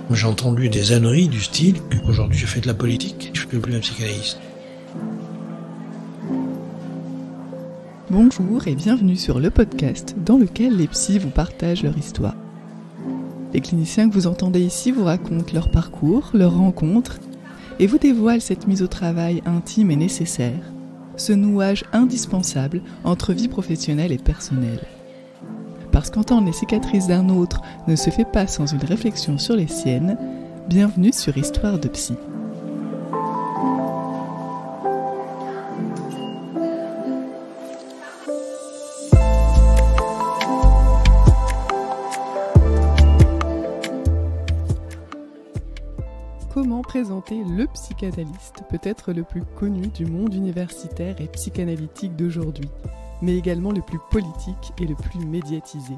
Moi, j'ai entendu des âneries du style « Aujourd'hui, je fais de la politique, je ne suis plus un psychanalyste ». Bonjour et bienvenue sur le podcast dans lequel les psys vous partagent leur histoire. Les cliniciens que vous entendez ici vous racontent leur parcours, leurs rencontres et vous dévoilent cette mise au travail intime et nécessaire, ce nouage indispensable entre vie professionnelle et personnelle. Parce qu'entendre les cicatrices d'un autre ne se fait pas sans une réflexion sur les siennes, bienvenue sur Histoire de Psy. Comment présenter le psychanalyste, peut-être le plus connu du monde universitaire et psychanalytique d'aujourd'hui, mais également le plus politique et le plus médiatisé.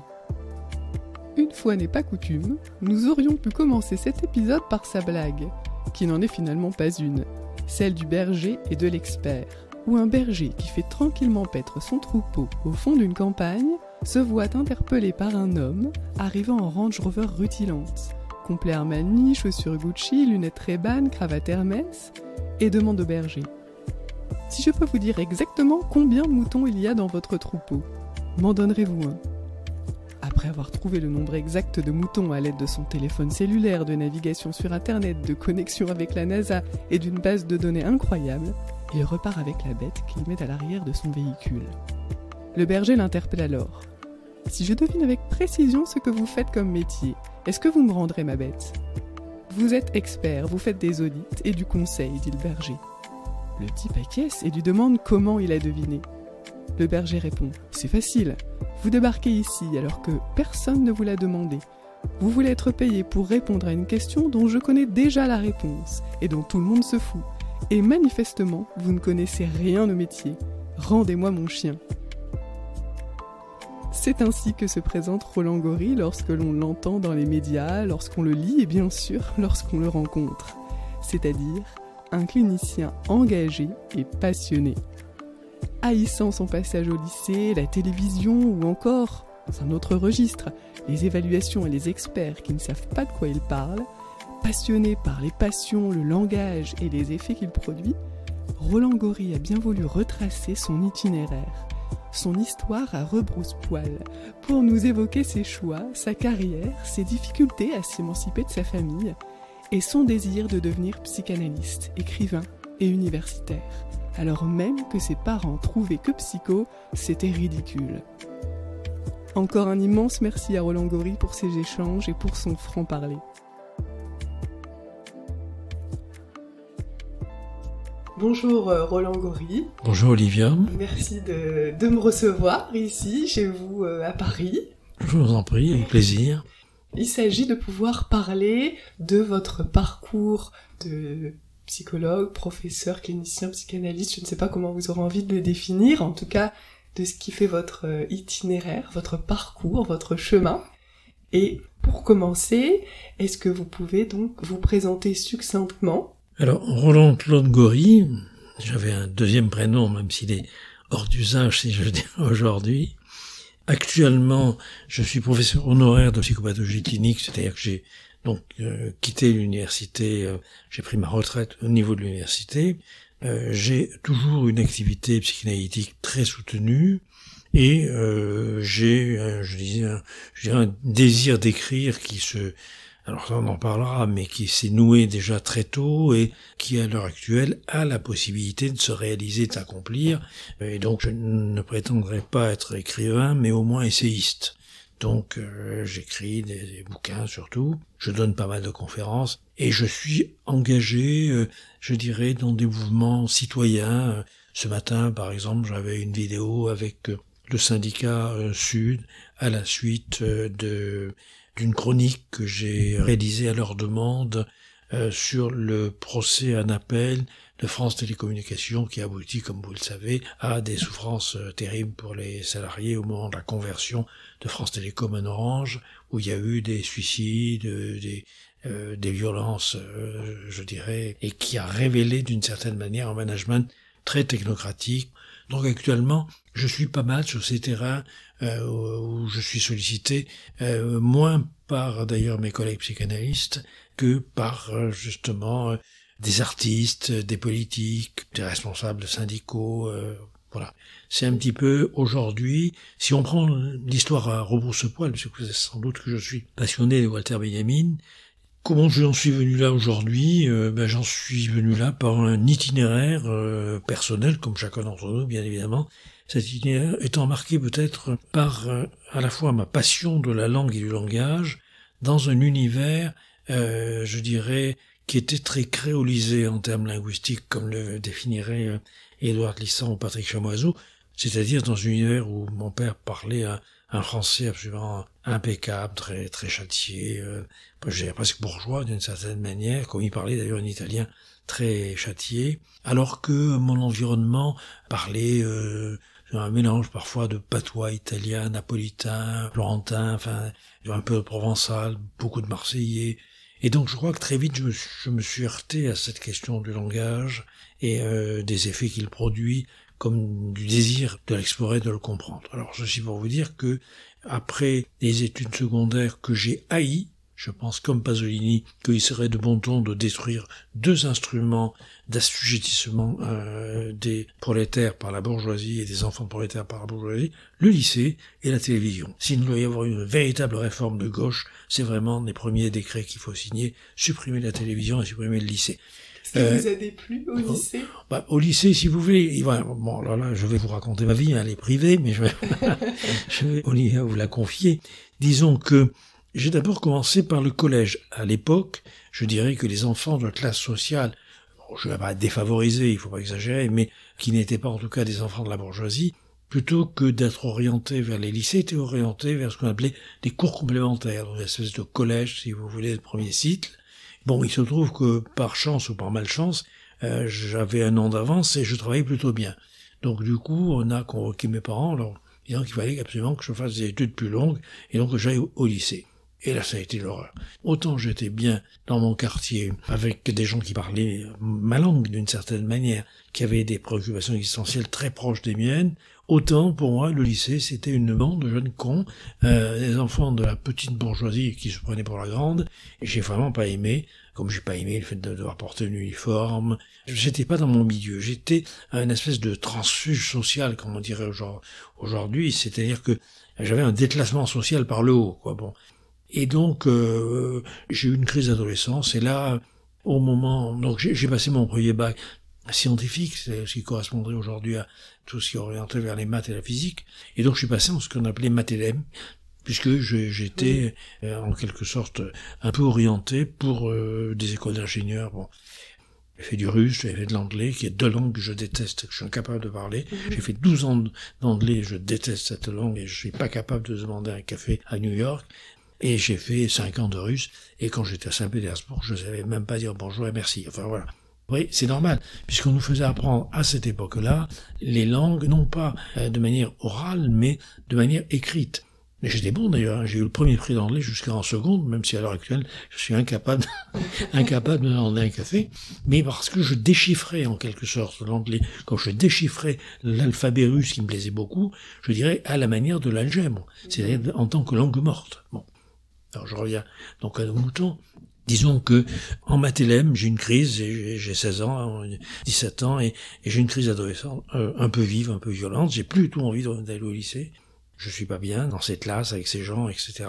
Une fois n'est pas coutume, nous aurions pu commencer cet épisode par sa blague, qui n'en est finalement pas une, celle du berger et de l'expert, où un berger qui fait tranquillement paître son troupeau au fond d'une campagne se voit interpellé par un homme arrivant en Range Rover rutilante, complet Armani, chaussures Gucci, lunettes Ray-Ban, cravate Hermès, et demande au berger: si je peux vous dire exactement combien de moutons il y a dans votre troupeau, m'en donnerez-vous un ? Après avoir trouvé le nombre exact de moutons à l'aide de son téléphone cellulaire, de navigation sur internet, de connexion avec la NASA et d'une base de données incroyable, il repart avec la bête qu'il met à l'arrière de son véhicule. Le berger l'interpelle alors: si je devine avec précision ce que vous faites comme métier, est-ce que vous me rendrez ma bête ? Vous êtes expert, vous faites des audits et du conseil, dit le berger. Le type acquiesce et lui demande comment il a deviné. Le berger répond: c'est facile, vous débarquez ici alors que personne ne vous l'a demandé. Vous voulez être payé pour répondre à une question dont je connais déjà la réponse et dont tout le monde se fout. Et manifestement, vous ne connaissez rien au métier. Rendez-moi mon chien. C'est ainsi que se présente Roland Gori lorsque l'on l'entend dans les médias, lorsqu'on le lit et bien sûr lorsqu'on le rencontre. C'est-à-dire un clinicien engagé et passionné. Haïssant son passage au lycée, la télévision ou encore, dans un autre registre, les évaluations et les experts qui ne savent pas de quoi il parle, passionné par les passions, le langage et les effets qu'il produit, Roland Gori a bien voulu retracer son itinéraire, son histoire à rebrousse-poil, pour nous évoquer ses choix, sa carrière, ses difficultés à s'émanciper de sa famille et son désir de devenir psychanalyste, écrivain et universitaire, alors même que ses parents trouvaient que psycho, c'était ridicule. Encore un immense merci à Roland Gori pour ses échanges et pour son franc-parler. Bonjour Roland Gori. Bonjour Olivia. Merci de me recevoir ici, chez vous à Paris. Je vous en prie, avec plaisir. Il s'agit de pouvoir parler de votre parcours de psychologue, professeur, clinicien, psychanalyste, je ne sais pas comment vous aurez envie de le définir, en tout cas de ce qui fait votre itinéraire, votre parcours, votre chemin. Et pour commencer, est-ce que vous pouvez donc vous présenter succinctement ? Alors, Roland Claude Gori, j'avais un deuxième prénom, même s'il est hors d'usage, si je le dis aujourd'hui. Actuellement, je suis professeur honoraire de psychopathologie clinique, c'est-à-dire que j'ai donc quitté l'université, j'ai pris ma retraite au niveau de l'université. J'ai toujours une activité psychanalytique très soutenue et j'ai, je dirais, un désir d'écrire qui se... Alors ça, on en parlera, mais qui s'est noué déjà très tôt et qui, à l'heure actuelle, a la possibilité de se réaliser, de s'accomplir. Et donc, je ne prétendrai pas être écrivain, mais au moins essayiste. Donc, j'écris des bouquins surtout. Je donne pas mal de conférences et je suis engagé, je dirais, dans des mouvements citoyens. Ce matin, par exemple, j'avais une vidéo avec le syndicat Sud à la suite d'une chronique que j'ai réalisée à leur demande sur le procès en appel de France Télécommunications qui aboutit, comme vous le savez, à des souffrances terribles pour les salariés au moment de la conversion de France Télécom en Orange, où il y a eu des suicides, des violences, je dirais, et qui a révélé d'une certaine manière un management très technocratique, Donc actuellement, je suis pas mal sur ces terrains où je suis sollicité, moins par d'ailleurs mes collègues psychanalystes que par justement des artistes, des politiques, des responsables syndicaux. Voilà. C'est un petit peu aujourd'hui, si on prend l'histoire à rebrousse-poil, parce que vous savez sans doute que je suis passionné de Walter Benjamin, comment j'en suis venu là aujourd'hui? J'en suis venu là par un itinéraire personnel, comme chacun d'entre nous, bien évidemment. Cet itinéraire étant marqué peut-être par à la fois ma passion de la langue et du langage, dans un univers, je dirais, qui était très créolisé en termes linguistiques, comme le définirait Édouard Glissant ou Patrick Chamoiseau, c'est-à-dire dans un univers où mon père parlait un français absolument impeccable, très très châtié, je dirais presque bourgeois d'une certaine manière, comme il parlait d'ailleurs un italien très châtié, alors que mon environnement parlait un mélange parfois de patois italien, napolitain, florentin, enfin un peu provençal, beaucoup de marseillais. Et donc je crois que très vite je me suis heurté à cette question du langage et des effets qu'il produit, comme du désir de l'explorer, de le comprendre. Alors ceci pour vous dire que après les études secondaires que j'ai haïes, je pense comme Pasolini qu'il serait de bon ton de détruire 2 instruments d'assujettissement des prolétaires par la bourgeoisie et des enfants prolétaires par la bourgeoisie, le lycée et la télévision. S'il doit y avoir une véritable réforme de gauche, c'est vraiment les premiers décrets qu'il faut signer, supprimer la télévision et supprimer le lycée. Ce qui vous a déplu au lycée? Au lycée, si vous voulez, bon, là, je vais vous raconter ma vie, elle est privée, mais je vais vous la confier. Disons que j'ai d'abord commencé par le collège. À l'époque, je dirais que les enfants de classe sociale, je ne vais pas défavoriser, il faut pas exagérer, mais qui n'étaient pas en tout cas des enfants de la bourgeoisie, plutôt que d'être orientés vers les lycées, étaient orientés vers ce qu'on appelait des cours complémentaires, donc une espèce de collège, si vous voulez, de premier cycle. Bon, il se trouve que par chance ou par malchance, j'avais un an d'avance et je travaillais plutôt bien. Donc du coup, on a convoqué mes parents, alors disant qu'il fallait absolument que je fasse des études plus longues et donc que j'aille au lycée. Et là, ça a été l'horreur. Autant j'étais bien dans mon quartier, avec des gens qui parlaient ma langue d'une certaine manière, qui avaient des préoccupations existentielles très proches des miennes, autant pour moi, le lycée, c'était une bande de jeunes cons, des enfants de la petite bourgeoisie qui se prenaient pour la grande, et j'ai vraiment pas aimé, comme j'ai pas aimé le fait de devoir porter un uniforme. J'étais pas dans mon milieu, j'étais une espèce de transfuge social, comme on dirait aujourd'hui, c'est-à-dire que j'avais un déclassement social par le haut, quoi, bon. Et donc, j'ai eu une crise d'adolescence, et là, au moment... Donc, j'ai passé mon premier bac scientifique, c'est ce qui correspondrait aujourd'hui à tout ce qui est orienté vers les maths et la physique, et donc je suis passé en ce qu'on appelait mathélème, puisque j'étais en quelque sorte un peu orienté pour des écoles d'ingénieurs. Bon, j'ai fait du russe, j'ai fait de l'anglais, qui est 2 langues que je déteste, que je suis incapable de parler. J'ai fait 12 ans d'anglais, je déteste cette langue, et je suis pas capable de demander un café à New York. Et j'ai fait 5 ans de russe, et quand j'étais à Saint-Pétersbourg, je savais même pas dire bonjour et merci. Enfin voilà. Oui, c'est normal, puisqu'on nous faisait apprendre à cette époque-là les langues, non pas de manière orale, mais de manière écrite. Mais j'étais bon d'ailleurs, j'ai eu le premier prix d'anglais jusqu'en seconde, même si à l'heure actuelle, je suis incapable de demander un café, mais parce que je déchiffrais en quelque sorte l'anglais. Quand je déchiffrais l'alphabet russe qui me plaisait beaucoup, je dirais à la manière de l'algèbre, c'est-à-dire en tant que langue morte. Bon. Alors je reviens donc à nos moutons. Disons que en mathélème, j'ai une crise, j'ai 16 ans, 17 ans, et j'ai une crise d'adolescence un peu vive, un peu violente. J'ai plus du tout envie d'aller au lycée. Je suis pas bien dans cette classe avec ces gens, etc.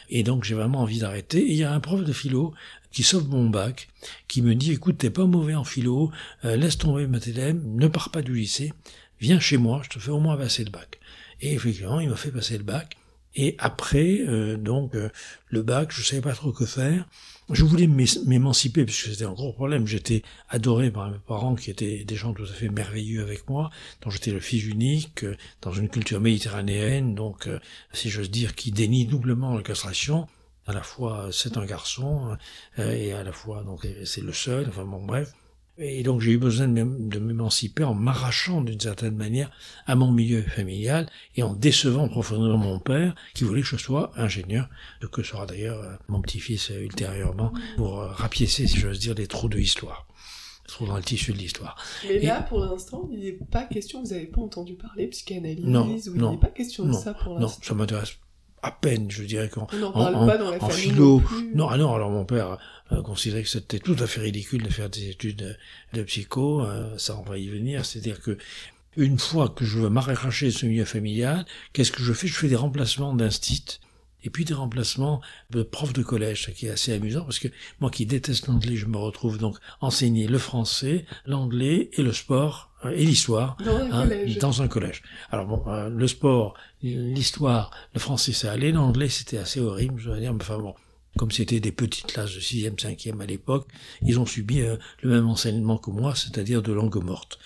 Et donc j'ai vraiment envie d'arrêter. Et il y a un prof de philo qui sauve mon bac, qui me dit, écoute, t'es pas mauvais en philo, laisse tomber mathélème, ne pars pas du lycée, viens chez moi, je te fais au moins passer le bac. Et effectivement, il m'a fait passer le bac. Et après, le bac, je savais pas trop que faire. Je voulais m'émanciper, puisque c'était un gros problème. J'étais adoré par mes parents, qui étaient des gens tout à fait merveilleux avec moi, dont j'étais le fils unique, dans une culture méditerranéenne, donc, si j'ose dire, qui dénie doublement la castration. À la fois, c'est un garçon, et à la fois, donc, c'est le seul, enfin bon, bref. Et donc j'ai eu besoin de m'émanciper en m'arrachant d'une certaine manière à mon milieu familial et en décevant profondément mon père qui voulait que je sois ingénieur, de que sera d'ailleurs mon petit-fils ultérieurement pour rapiécer, si j'ose dire, les trous de l'histoire. trop dans le tissu de l'histoire. Mais là, pour l'instant, il n'est pas question, vous n'avez pas entendu parler psychanalyse, non, ou il n'est pas question de ça pour l'instant. Non, ça m'intéresse à peine, je dirais on n'en parle pas dans la famille philo. Non plus. Non, alors mon père considérait que c'était tout à fait ridicule de faire des études de psycho, ça on va y venir, c'est-à-dire que une fois que je veux m'arracher de ce milieu familial, qu'est-ce que je fais? Je fais des remplacements d'instit, et puis des remplacements de prof de collège, ce qui est assez amusant, parce que moi qui déteste l'anglais, je me retrouve donc enseigner le français, l'anglais et le sport, et l'histoire, dans un collège. Alors bon, le sport, l'histoire, le français ça allait, l'anglais c'était assez horrible, je dois dire, mais enfin bon. Comme c'était des petites classes de 6e, 5e à l'époque, ils ont subi le même enseignement que moi, c'est-à-dire de langue morte.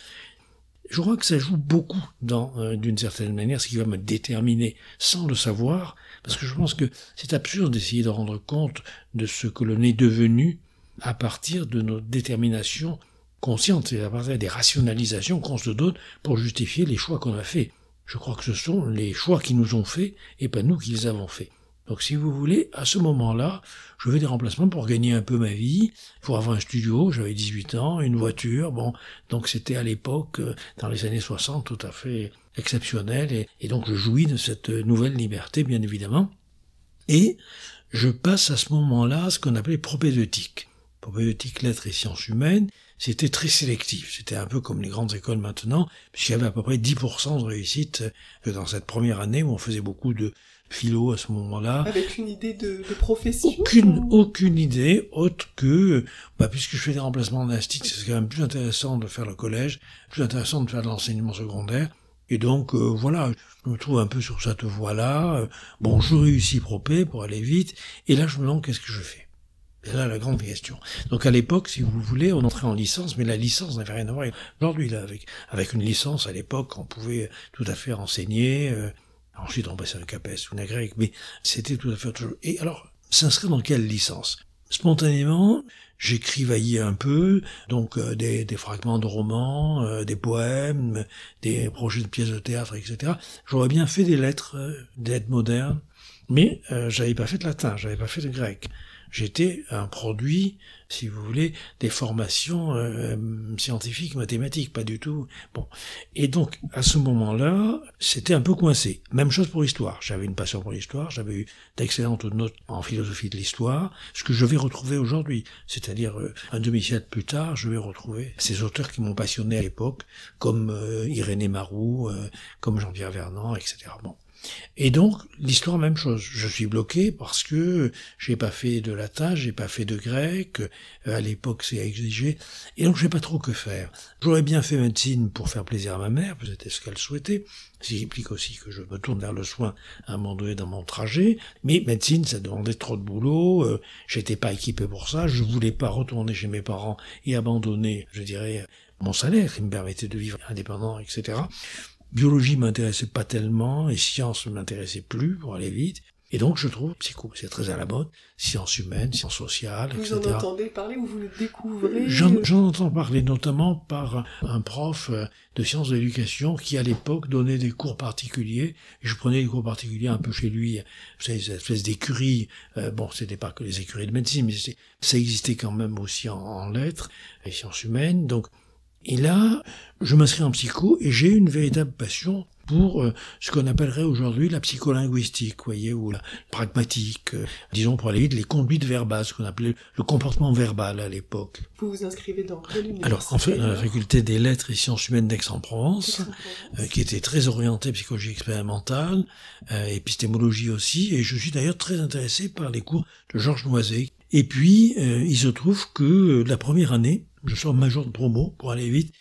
Je crois que ça joue beaucoup d'une certaine manière, ce qui va me déterminer sans le savoir, parce que je pense que c'est absurde d'essayer de rendre compte de ce que l'on est devenu à partir de nos déterminations conscientes, et à partir des rationalisations qu'on se donne pour justifier les choix qu'on a faits. Je crois que ce sont les choix qui nous ont faits, et pas nous qui les avons faits. Donc si vous voulez, à ce moment-là, je fais des remplacements pour gagner un peu ma vie, pour avoir un studio, j'avais 18 ans, une voiture, bon, donc c'était à l'époque, dans les années 60, tout à fait exceptionnel, et donc je jouis de cette nouvelle liberté, bien évidemment, et je passe à ce moment-là ce qu'on appelait propédeutique. Propédeutique, lettres et sciences humaines, c'était très sélectif, c'était un peu comme les grandes écoles maintenant, puisqu'il y avait à peu près 10% de réussite dans cette première année où on faisait beaucoup de philo à ce moment-là. Avec une idée de profession? Aucune idée, autre que, puisque je fais des remplacements d'instit, c'est quand même plus intéressant de faire le collège, plus intéressant de faire de l'enseignement secondaire, et donc, voilà, je me trouve un peu sur cette voie-là, bon, je réussis propé pour aller vite, et là je me demande qu'est-ce que je fais. Et là, la grande question. Donc, à l'époque, si vous voulez, on entrait en licence, mais la licence n'avait rien à voir aujourd'hui, là, avec une licence, à l'époque, on pouvait tout à fait renseigner, ensuite, on passait un CAPES ou un grec, mais c'était tout à fait autre chose. Et alors, s'inscrire dans quelle licence? Spontanément, j'écrivaillais un peu, donc des fragments de romans, des poèmes, des projets de pièces de théâtre, etc. J'aurais bien fait des lettres modernes, mais j'avais pas fait de latin, j'avais pas fait de grec. J'étais un produit, si vous voulez, des formations scientifiques, mathématiques, pas du tout. Bon. Et donc, à ce moment-là, c'était un peu coincé. Même chose pour l'histoire. J'avais une passion pour l'histoire, j'avais eu d'excellentes notes en philosophie de l'histoire, ce que je vais retrouver aujourd'hui. C'est-à-dire, un demi-siècle plus tard, je vais retrouver ces auteurs qui m'ont passionné à l'époque, comme Irénée Marou, comme Jean-Pierre Vernant, etc. Bon. Et donc, l'histoire, même chose. Je suis bloqué parce que j'ai pas fait de latin, j'ai pas fait de grec, à l'époque c'est exigé, et donc j'ai pas trop que faire. J'aurais bien fait médecine pour faire plaisir à ma mère, c'était ce qu'elle souhaitait, ce qui implique aussi que je me tourne vers le soin à un moment donné dans mon trajet, mais médecine, ça demandait trop de boulot, j'étais pas équipé pour ça, je voulais pas retourner chez mes parents et abandonner, je dirais, mon salaire qui me permettait de vivre indépendant, etc. Biologie m'intéressait pas tellement, et sciences m'intéressaient plus, pour aller vite. Et donc, je trouve, psycho, c'est très à la mode, sciences humaines, sciences sociales, etc. Vous en entendez parler ou vous le découvrez? J'en entends parler notamment par un prof de sciences de l'éducation qui, à l'époque, donnait des cours particuliers. Et je prenais des cours particuliers un peu chez lui. Vous savez, cette espèce d'écurie. Bon, c'était pas que les écuries de médecine, mais ça existait quand même aussi en lettres et sciences humaines. Donc, et là, je m'inscris en psycho et j'ai une véritable passion pour ce qu'on appellerait aujourd'hui la psycholinguistique, vous voyez, ou la pragmatique, disons pour aller vite, les conduites verbales, ce qu'on appelait le comportement verbal à l'époque. Vous vous inscrivez dans quelle université? Alors, en fait, dans la faculté des lettres et sciences humaines d'Aix-en-Provence, qui était très orientée psychologie expérimentale, épistémologie aussi, et je suis d'ailleurs très intéressé par les cours de Georges Noisé. Et puis, il se trouve que la première année, je sors major de promo pour aller vite,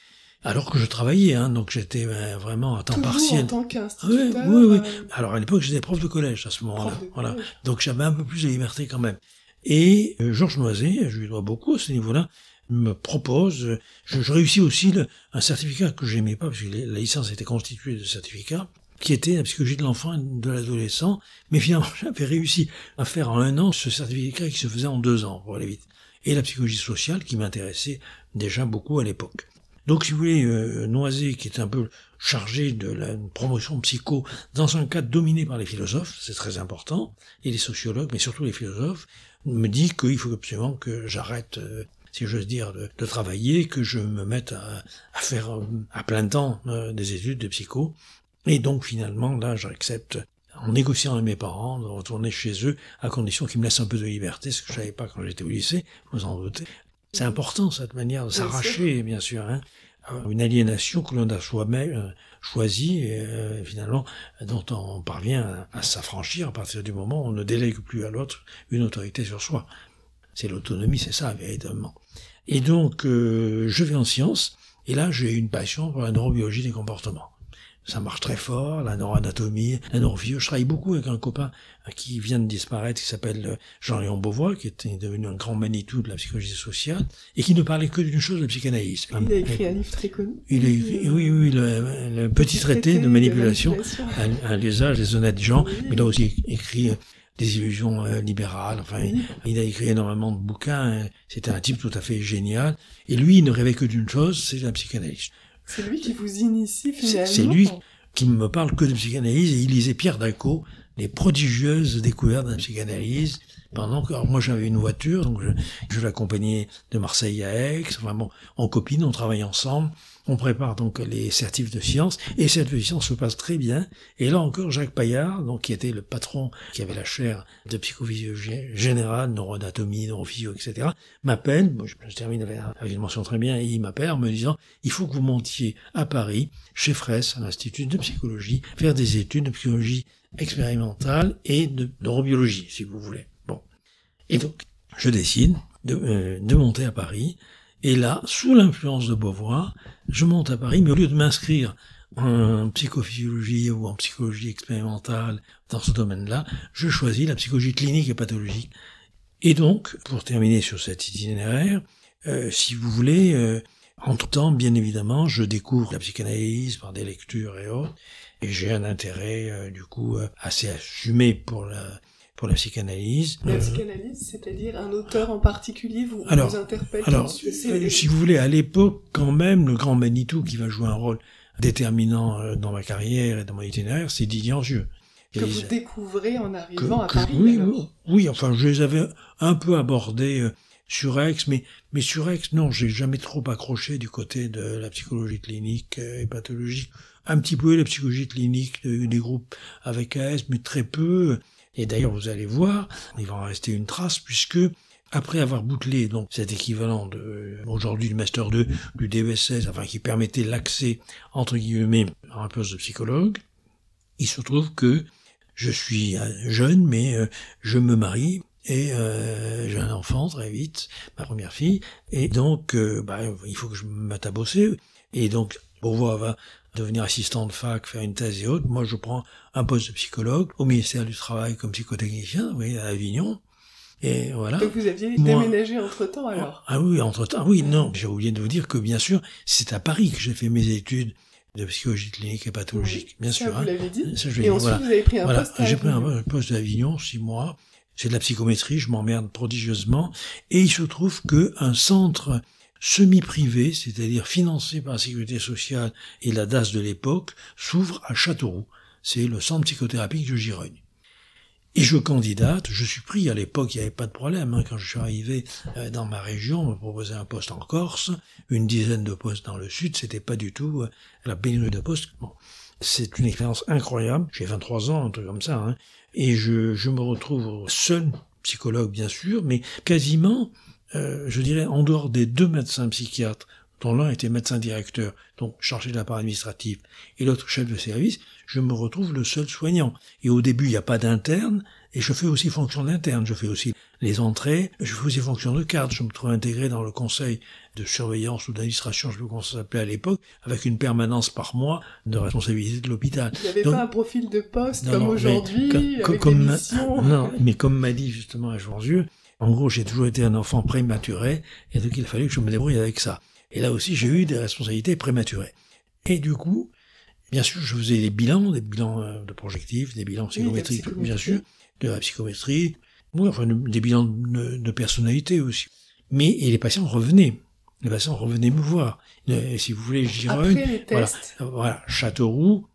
alors que je travaillais, donc j'étais vraiment à temps Toujours partiel. En tant qu'instituteur. Oui. Alors à l'époque, j'étais prof de collège à ce moment-là. Voilà. Donc j'avais un peu plus de liberté quand même. Et Georges Noisé, je lui dois beaucoup à ce niveau-là, me propose. Je réussis aussi un certificat que j'aimais pas, parce que la licence était constituée de certificats, qui était la psychologie de l'enfant et de l'adolescent. Mais finalement, j'avais réussi à faire en 1 an ce certificat qui se faisait en 2 ans, pour aller vite. Et la psychologie sociale qui m'intéressait déjà beaucoup à l'époque. Donc, si vous voulez, Noisé, qui est un peu chargé de la promotion psycho dans un cadre dominé par les philosophes, c'est très important, et les sociologues, mais surtout les philosophes, me dit qu'il faut absolument que j'arrête si j'ose dire, de travailler, que je me mette à faire à plein temps des études de psycho. Et donc finalement, là, j'accepte, en négociant avec mes parents, de retourner chez eux, à condition qu'ils me laissent un peu de liberté, ce que je savais pas quand j'étais au lycée, vous en doutez. C'est important, cette manière de s'arracher, bien sûr, hein. Une aliénation que l'on a soi-même choisie, et finalement, dont on parvient à s'affranchir à partir du moment où on ne délègue plus à l'autre une autorité sur soi. C'est l'autonomie, c'est ça, véritablement. Et donc, je vais en sciences, et là, j'ai une passion pour la neurobiologie des comportements. Ça marche très fort, la neuroanatomie, la neurophysio. Je travaille beaucoup avec un copain qui vient de disparaître, qui s'appelle Jean-Léon Beauvois, qui était devenu un grand Manitou de la psychologie sociale, et qui ne parlait que d'une chose, la psychanalyse. Il a écrit un livre très connu. Il a écrit, oui, le petit traité de manipulation à l'usage des honnêtes gens, mais il a aussi écrit des illusions libérales, enfin, il a écrit énormément de bouquins, c'était un type tout à fait génial, et lui, il ne rêvait que d'une chose, c'est la psychanalyse. C'est lui qui vous initie finalement. C'est lui qui me parle que de psychanalyse, et il lisait Pierre Daco, les prodigieuses découvertes de la psychanalyse, pendant que, alors moi j'avais une voiture, donc je l'accompagnais de Marseille à Aix, enfin bon, en copine, on travaille ensemble, on prépare donc les certifs de sciences, et cette de sciences se passe très bien, et là encore Jacques Paillard, donc qui était le patron, qui avait la chaire de psychophysiologie générale, neuroanatomie, neurophysio, etc., m'appelle, moi je termine avec une mention très bien, et il m'appelle en me disant, il faut que vous montiez à Paris, chez Fraisse, à l'Institut de psychologie, faire des études de psychologie expérimentale et de neurobiologie, si vous voulez. Bon. Et donc, je décide de monter à Paris, et là, sous l'influence de Beauvois, je monte à Paris, mais au lieu de m'inscrire en psychophysiologie ou en psychologie expérimentale dans ce domaine-là, je choisis la psychologie clinique et pathologique. Et donc, pour terminer sur cet itinéraire, si vous voulez, entre-temps, bien évidemment, je découvre la psychanalyse par des lectures et autres, et j'ai un intérêt, du coup, assez assumé pour la psychanalyse. La psychanalyse, c'est-à-dire un auteur en particulier vous interpelle tout de suite. Si vous voulez, à l'époque, quand même, le grand Manitou qui va jouer un rôle déterminant dans ma carrière et dans mon itinéraire, c'est Didier Anzieux. Que vous découvrez en arrivant à Paris. Oui, enfin, je les avais un peu abordés sur Aix, mais sur Aix, non, j'ai jamais trop accroché du côté de la psychologie clinique et pathologique. Un petit peu la psychologie clinique des groupes avec AS, mais très peu. Et d'ailleurs, vous allez voir, il va en rester une trace, puisque après avoir bouclé donc cet équivalent de aujourd'hui du Master 2, du DES16, enfin qui permettait l'accès, entre guillemets, à un poste de psychologue, il se trouve que je suis jeune, mais je me marie, et j'ai un enfant très vite, ma première fille, et donc il faut que je me mette à bosser, et donc Beauvois va devenir assistant de fac, faire une thèse et autres. Moi, je prends un poste de psychologue au ministère du Travail comme psychotechnicien, vous voyez, à Avignon. Et voilà. Donc vous aviez déménagé entre-temps, alors? Ah oui, entre-temps. Oui, non, j'ai oublié de vous dire que, bien sûr, c'est à Paris que j'ai fait mes études de psychologie clinique et pathologique, bien sûr. Vous l'avez dit. Ça, et ensuite, vous avez pris un poste à Avignon. J'ai pris un poste à Avignon, 6 mois. C'est de la psychométrie, je m'emmerde prodigieusement. Et il se trouve que un centre semi-privé, c'est-à-dire financé par la Sécurité sociale et la DAS de l'époque, s'ouvre à Châteauroux. C'est le centre psychothérapique de Girogne. Et je candidate, je suis pris, à l'époque il n'y avait pas de problème, quand je suis arrivé dans ma région, on me proposait un poste en Corse, une dizaine de postes dans le sud, c'était pas du tout la pénurie de postes. Bon, c'est une expérience incroyable, j'ai 23 ans, un truc comme ça, et je me retrouve seul, psychologue bien sûr, mais quasiment, je dirais, en dehors des 2 médecins psychiatres, dont l'un était médecin directeur, donc chargé de la part administrative, et l'autre chef de service, je me retrouve le seul soignant. Et au début, il n'y a pas d'interne, et je fais aussi fonction d'interne. Je fais aussi les entrées, je fais aussi fonction de cadre. Je me trouve intégré dans le conseil de surveillance ou d'administration, je sais pas comment ça s'appelait à l'époque, avec une permanence par mois de responsabilité de l'hôpital. Il n'y avait pas un profil de poste comme aujourd'hui, avec des missions. Non, mais comme m'a dit justement à Jean-Dieu, en gros, j'ai toujours été un enfant prématuré, et donc il fallait que je me débrouille avec ça. Et là aussi, j'ai eu des responsabilités prématurées. Et du coup, bien sûr, je faisais des bilans de projectifs, des bilans psychométriques, bien sûr, de la psychométrie, des bilans de personnalité aussi. Et les patients revenaient. Les patients revenaient me voir. Si vous voulez, Girogne, après les tests. Voilà, Châteauroux,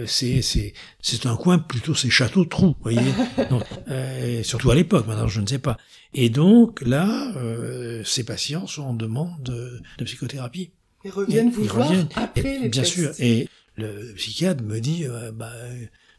c'est un coin plutôt, c'est Château-Trou, vous voyez. Donc, surtout à l'époque, maintenant je ne sais pas. Et donc là, ces patients sont en demande de psychothérapie. Ils reviennent vous voir après les bien tests. sûr. Et le psychiatre me dit,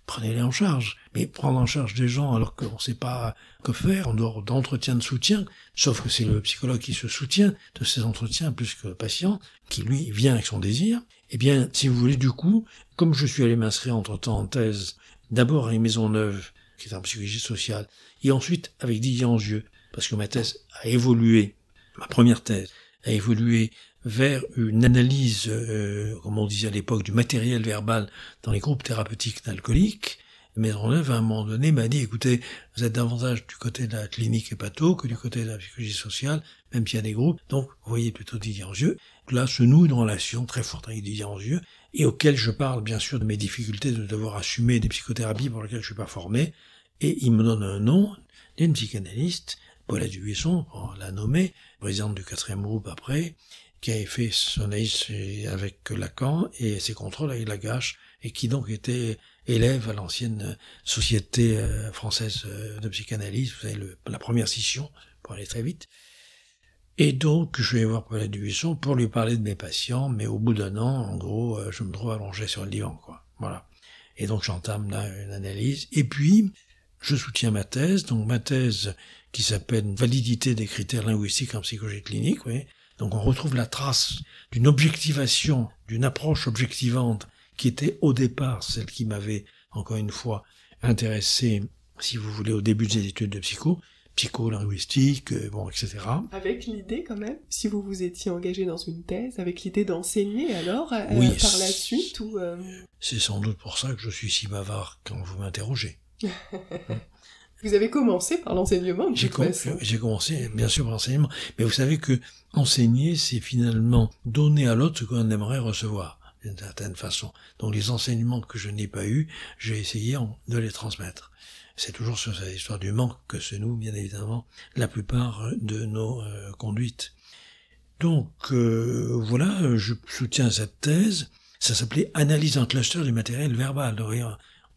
prenez-les en charge. Mais prendre en charge des gens alors qu'on ne sait pas que faire, en dehors d'entretien de soutien, sauf que c'est le psychologue qui se soutient de ces entretiens plus que le patient, qui lui vient avec son désir. Eh bien, si vous voulez, du coup, comme je suis allé m'inscrire entre-temps en thèse, d'abord avec Maisonneuve, qui est en psychologie sociale, et ensuite avec Didier Angieux, parce que ma thèse a évolué, ma première thèse a évolué vers une analyse, comme on disait à l'époque, du matériel verbal dans les groupes thérapeutiques d'alcooliques. Maisonneuve, à un moment donné, m'a dit, écoutez, vous êtes davantage du côté de la clinique hépato que du côté de la psychologie sociale, même s'il y a des groupes, donc vous voyez plutôt Didier Angieux. Là se noue une relation très forte avec Didier Angieux, et auquel je parle bien sûr de mes difficultés de devoir assumer des psychothérapies pour lesquelles je suis pas formé, et il me donne un nom d'une psychanalyste, Paula Dubuisson, on l'a nommée, présidente du 4e groupe après, qui avait fait son analyse avec Lacan et ses contrôles avec Lagache, et qui donc était élève à l'ancienne Société française de psychanalyse, vous savez, la première scission, pour aller très vite. Et donc, je vais voir Paula Dubuisson pour lui parler de mes patients, mais au bout d'un an, en gros, je me trouve allongé sur le divan, quoi. Voilà. Et donc, j'entame là une analyse. Et puis, je soutiens ma thèse, donc ma thèse qui s'appelle « Validité des critères linguistiques en psychologie clinique », oui. Donc, on retrouve la trace d'une objectivation, d'une approche objectivante qui était au départ celle qui m'avait, encore une fois, intéressé, si vous voulez, au début des études de psycholinguistique, etc. Avec l'idée quand même, si vous vous étiez engagé dans une thèse, avec l'idée d'enseigner alors oui, par la suite ou C'est sans doute pour ça que je suis si bavard quand vous m'interrogez. Vous avez commencé par l'enseignement, de toute façon. J'ai commencé, bien sûr, par l'enseignement, mais vous savez que enseigner, c'est finalement donner à l'autre ce qu'on aimerait recevoir, d'une certaine façon. Donc les enseignements que je n'ai pas eus, j'ai essayé de les transmettre. C'est toujours sur cette histoire du manque que se noue, bien évidemment, la plupart de nos conduites. Donc, voilà, je soutiens cette thèse. Ça s'appelait « Analyse en cluster du matériel verbal ».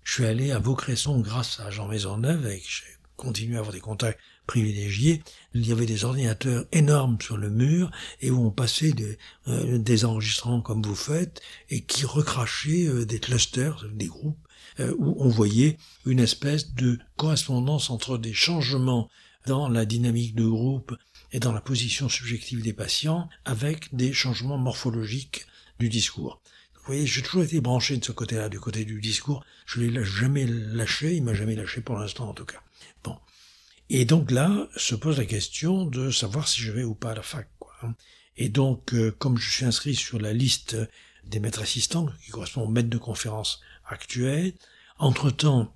Je suis allé à Vaucresson grâce à Jean Maisonneuve, et j'ai continué à avoir des contacts privilégiés. Il y avait des ordinateurs énormes sur le mur, et où on passait des enregistrements comme vous faites, et qui recrachaient des clusters, des groupes, où on voyait une espèce de correspondance entre des changements dans la dynamique de groupe et dans la position subjective des patients avec des changements morphologiques du discours. Vous voyez, j'ai toujours été branché de ce côté-là, du côté du discours. Je l'ai jamais lâché, il m'a jamais lâché pour l'instant en tout cas. Bon. Et donc là, se pose la question de savoir si je vais ou pas à la fac, quoi. Et donc, comme je suis inscrit sur la liste des maîtres assistants, qui correspond aux maîtres de conférences actuels, entre-temps,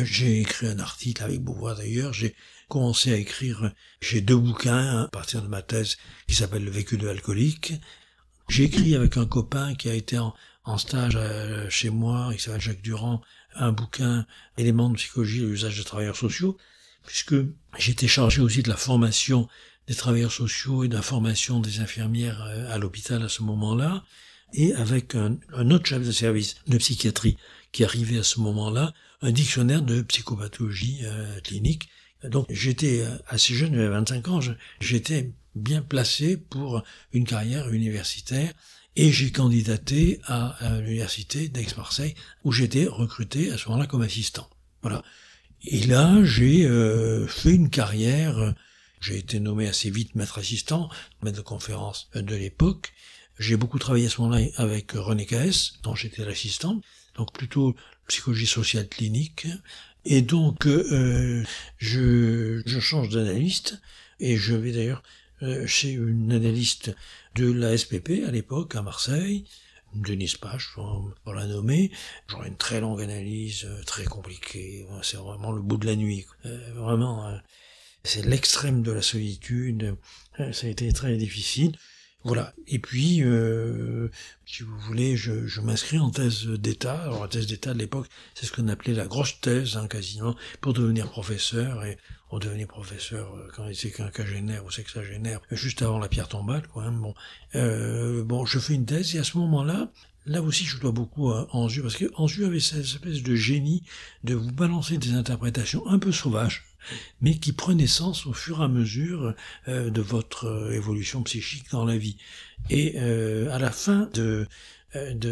j'ai écrit un article avec Beauvoir d'ailleurs, j'ai commencé à écrire, j'ai 2 bouquins à partir de ma thèse qui s'appelle « Le vécu de l'alcoolique ». J'ai écrit avec un copain qui a été en stage chez moi, il s'appelle Jacques Durand, un bouquin « Éléments de psychologie et l'usage des travailleurs sociaux », puisque j'étais chargé aussi de la formation des travailleurs sociaux et de la formation des infirmières à l'hôpital à ce moment-là, et avec un autre chef de service de psychiatrie qui arrivait à ce moment-là, un dictionnaire de psychopathologie clinique. Donc j'étais assez jeune, j'avais 25 ans, j'étais bien placé pour une carrière universitaire et j'ai candidaté à l'université d'Aix-Marseille où j'étais recruté à ce moment-là comme assistant. Voilà. Et là, j'ai fait une carrière, j'ai été nommé assez vite maître assistant, maître de conférence de l'époque. J'ai beaucoup travaillé à ce moment-là avec René Caès, dont j'étais l'assistant, donc plutôt psychologie sociale clinique. Et donc, je change d'analyste et je vais d'ailleurs chez une analyste de la SPP à l'époque à Marseille, Denise Pache, pour la nommer. J'aurai une très longue analyse, très compliquée. C'est vraiment le bout de la nuit. Vraiment, c'est l'extrême de la solitude. Ça a été très difficile. Voilà. Et puis, si vous voulez, je m'inscris en thèse d'État. Alors, la thèse d'État de l'époque, c'est ce qu'on appelait la grosse thèse, quasiment, pour devenir professeur. Et on devenait professeur quand il était quinquagénaire ou sexagénaire, juste avant la pierre tombale, quoi. Bon, je fais une thèse et à ce moment-là, là aussi, je dois beaucoup à Anzieu, parce que Anzieu avait cette espèce de génie de vous balancer des interprétations un peu sauvages, mais qui prenaient sens au fur et à mesure de votre évolution psychique dans la vie. Et à la fin de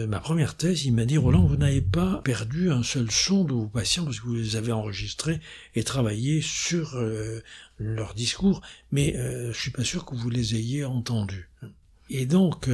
ma première thèse, il m'a dit « Roland, vous n'avez pas perdu un seul son de vos patients parce que vous les avez enregistrés et travaillé sur leur discours, mais je suis pas sûr que vous les ayez entendus. » Et donc,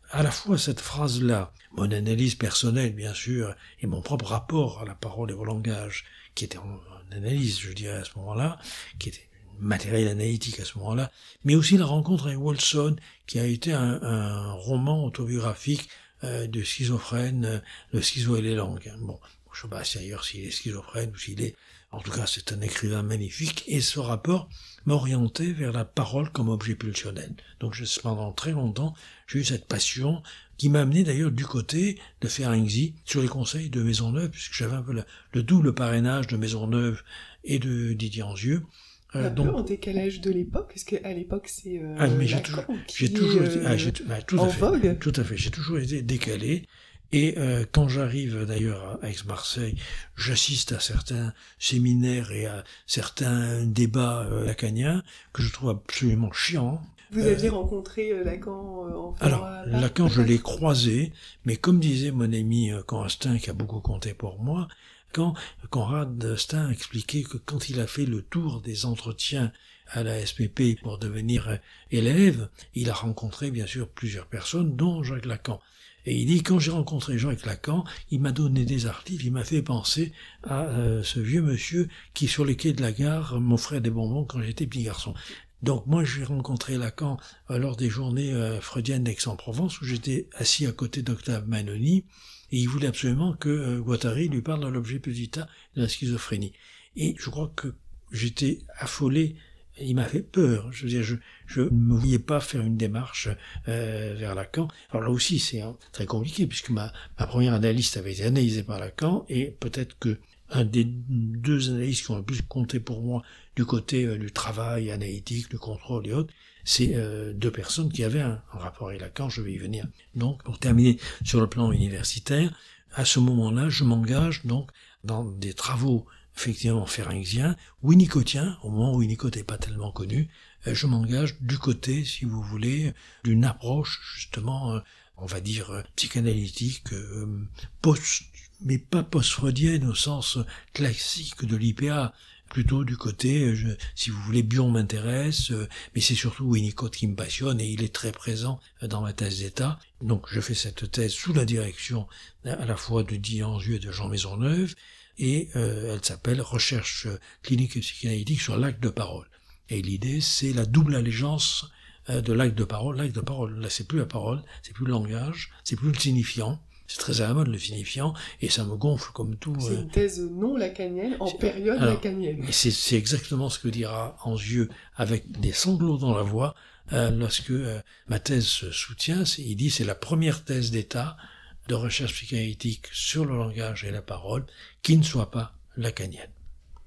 à la fois cette phrase-là, mon analyse personnelle, bien sûr, et mon propre rapport à la parole et au langage, qui était en analyse, je dirais, à ce moment-là, qui était matériel analytique à ce moment-là, mais aussi la rencontre avec Wolfson, qui a été un roman autobiographique de schizophrène, le schizo et les langues. Bon, je sais pas si ailleurs s'il est schizophrène ou s'il est... En tout cas, c'est un écrivain magnifique, et ce rapport m'a orienté vers la parole comme objet pulsionnel. Donc, pendant très longtemps, j'ai eu cette passion qui m'a amené d'ailleurs du côté de Ferenczi sur les conseils de Maisonneuve, puisque j'avais un peu le double parrainage de Maisonneuve et de Didier Anzieu. Un peu en décalage de l'époque, parce qu'à l'époque, c'est mais j'ai toujours été, tout à fait, j'ai toujours été décalé. Et quand j'arrive d'ailleurs à Aix-Marseille, j'assiste à certains séminaires et à certains débats lacaniens que je trouve absolument chiants. Vous aviez rencontré Lacan en Alors, Lacan, je l'ai croisé, mais comme disait mon ami Constantin, qui a beaucoup compté pour moi, quand Conrad Stein expliquait que quand il a fait le tour des entretiens à la SPP pour devenir élève, il a rencontré bien sûr plusieurs personnes, dont Jacques Lacan. Et il dit, quand j'ai rencontré Jacques Lacan, il m'a donné des articles, il m'a fait penser à ce vieux monsieur qui, sur les quais de la gare, m'offrait des bonbons quand j'étais petit garçon. Donc moi, j'ai rencontré Lacan lors des journées freudiennes d'Aix-en-Provence, où j'étais assis à côté d'Octave Manoni, et il voulait absolument que Guattari lui parle de l'objet posita de la schizophrénie. Et je crois que j'étais affolé. Il m'a fait peur. Je veux dire, je ne me voyais pas faire une démarche vers Lacan. Alors là aussi, c'est très compliqué, puisque ma première analyste avait été analysée par Lacan, et peut-être que un des deux analystes qui ont le plus compté pour moi du côté du travail analytique, du contrôle et autres, c'est deux personnes qui avaient un rapport avec Lacan, je vais y venir. Donc, pour terminer sur le plan universitaire, à ce moment-là, je m'engage donc dans des travaux effectivement ferencziens, winnicottiens, au moment où Winnicott n'est pas tellement connu, je m'engage du côté, si vous voulez, d'une approche justement, on va dire, psychanalytique, mais pas post-freudienne au sens classique de l'IPA, plutôt du côté, si vous voulez, Bion m'intéresse, mais c'est surtout Winnicott qui me passionne et il est très présent dans ma thèse d'État. Donc je fais cette thèse sous la direction à la fois de Didier Anzieu et de Jean Maisonneuve, et elle s'appelle « Recherche clinique et psychanalytique sur l'acte de parole ». Et l'idée, c'est la double allégeance de l'acte de parole. L'acte de parole, là, c'est plus la parole, c'est plus le langage, c'est plus le signifiant. C'est très à la mode, le signifiant, et ça me gonfle comme tout. C'est une thèse non lacanienne, en période lacanienne. Et c'est exactement ce que dira Anzieu, avec des sanglots dans la voix, lorsque ma thèse se soutient. Il dit c'est la première thèse d'État de recherche psychanalytique sur le langage et la parole qui ne soit pas lacanienne.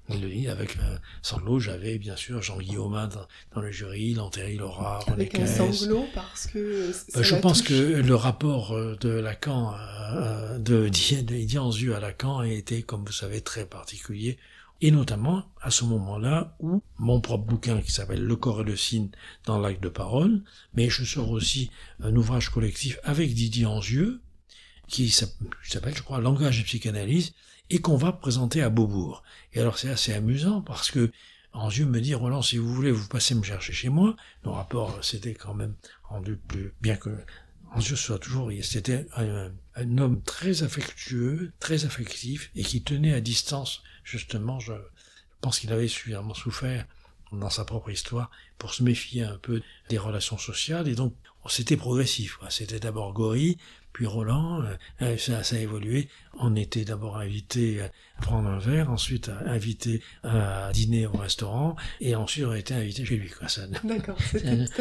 Il le dit avec un sanglot. J'avais bien sûr Jean Guillaumin dans le jury, Lantéry Laura, René Caès. Avec un sanglot parce que je pense que le rapport de Lacan, de Didier Anzieu à Lacan a été, comme vous savez, très particulier. Et notamment à ce moment-là où mon propre bouquin qui s'appelle Le corps et le signe dans l'acte de parole, mais je sors aussi un ouvrage collectif avec Didier Anzieu, qui s'appelle, je crois, Langage et psychanalyse, et qu'on va présenter à Beaubourg. Et alors c'est assez amusant parce que Anzieu me dit, Roland, si vous voulez, vous passez me chercher chez moi. Nos rapports s'étaient quand même rendus plus, bien que Anzieu soit toujours, c'était un homme très affectueux, très affectif, et qui tenait à distance, justement, je pense qu'il avait suffisamment souffert dans sa propre histoire pour se méfier un peu des relations sociales, et donc c'était progressif, quoi. C'était d'abord Gori, puis Roland, ça a évolué. On était d'abord invité à prendre un verre, ensuite invité à dîner au restaurant, et ensuite on était invité chez lui, quoi. D'accord,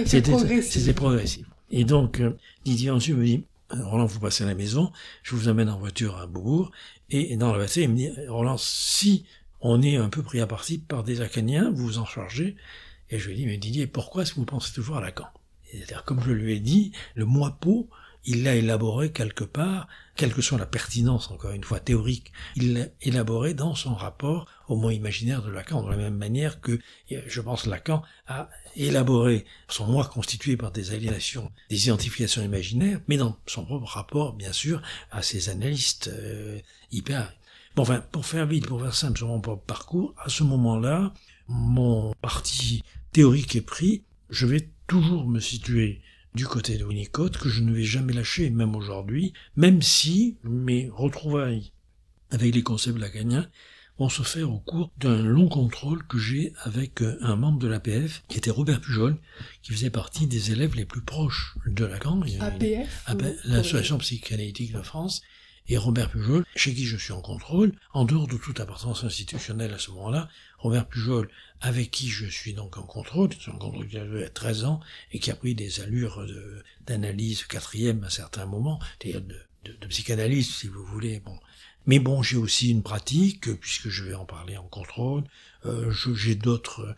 c'était progressif. C'était progressif. Et donc, Didier ensuite me dit, Roland, vous passez à la maison, je vous amène en voiture à Beaubourg, et dans la voiture, il me dit, Roland, si on est un peu pris à partie par des Lacaniens, vous vous en chargez. Et je lui ai dit, mais Didier, pourquoi est-ce que vous pensez toujours à Lacan? C'est-à-dire, comme je lui ai dit, le moi pot, il l'a élaboré quelque part, quelle que soit la pertinence, encore une fois, théorique, il l'a élaboré dans son rapport au moi imaginaire de Lacan, de la même manière que, je pense, Lacan a élaboré son moi constitué par des aliénations, des identifications imaginaires, mais dans son propre rapport, bien sûr, à ses analystes hyper. Bon, enfin, pour faire vite, pour faire simple sur mon propre parcours, à ce moment-là, mon parti théorique est pris, je vais toujours me situer du côté de Winnicott, que je ne vais jamais lâcher, même aujourd'hui, même si mes retrouvailles avec les concepts lacaniens vont se faire au cours d'un long contrôle que j'ai avec un membre de l'APF, qui était Robert Pujol, qui faisait partie des élèves les plus proches de Lacan. APF l'Association psychanalytique de France. Et Robert Pujol, chez qui je suis en contrôle, en dehors de toute appartenance institutionnelle à ce moment-là, Robert Pujol, avec qui je suis donc en contrôle, c'est un contrôle qui avait 13 ans, et qui a pris des allures d'analyse quatrième à certains moments, c'est-à-dire de psychanalyse, si vous voulez. Bon. Mais bon, j'ai aussi une pratique, puisque je vais en parler en contrôle, j'ai d'autres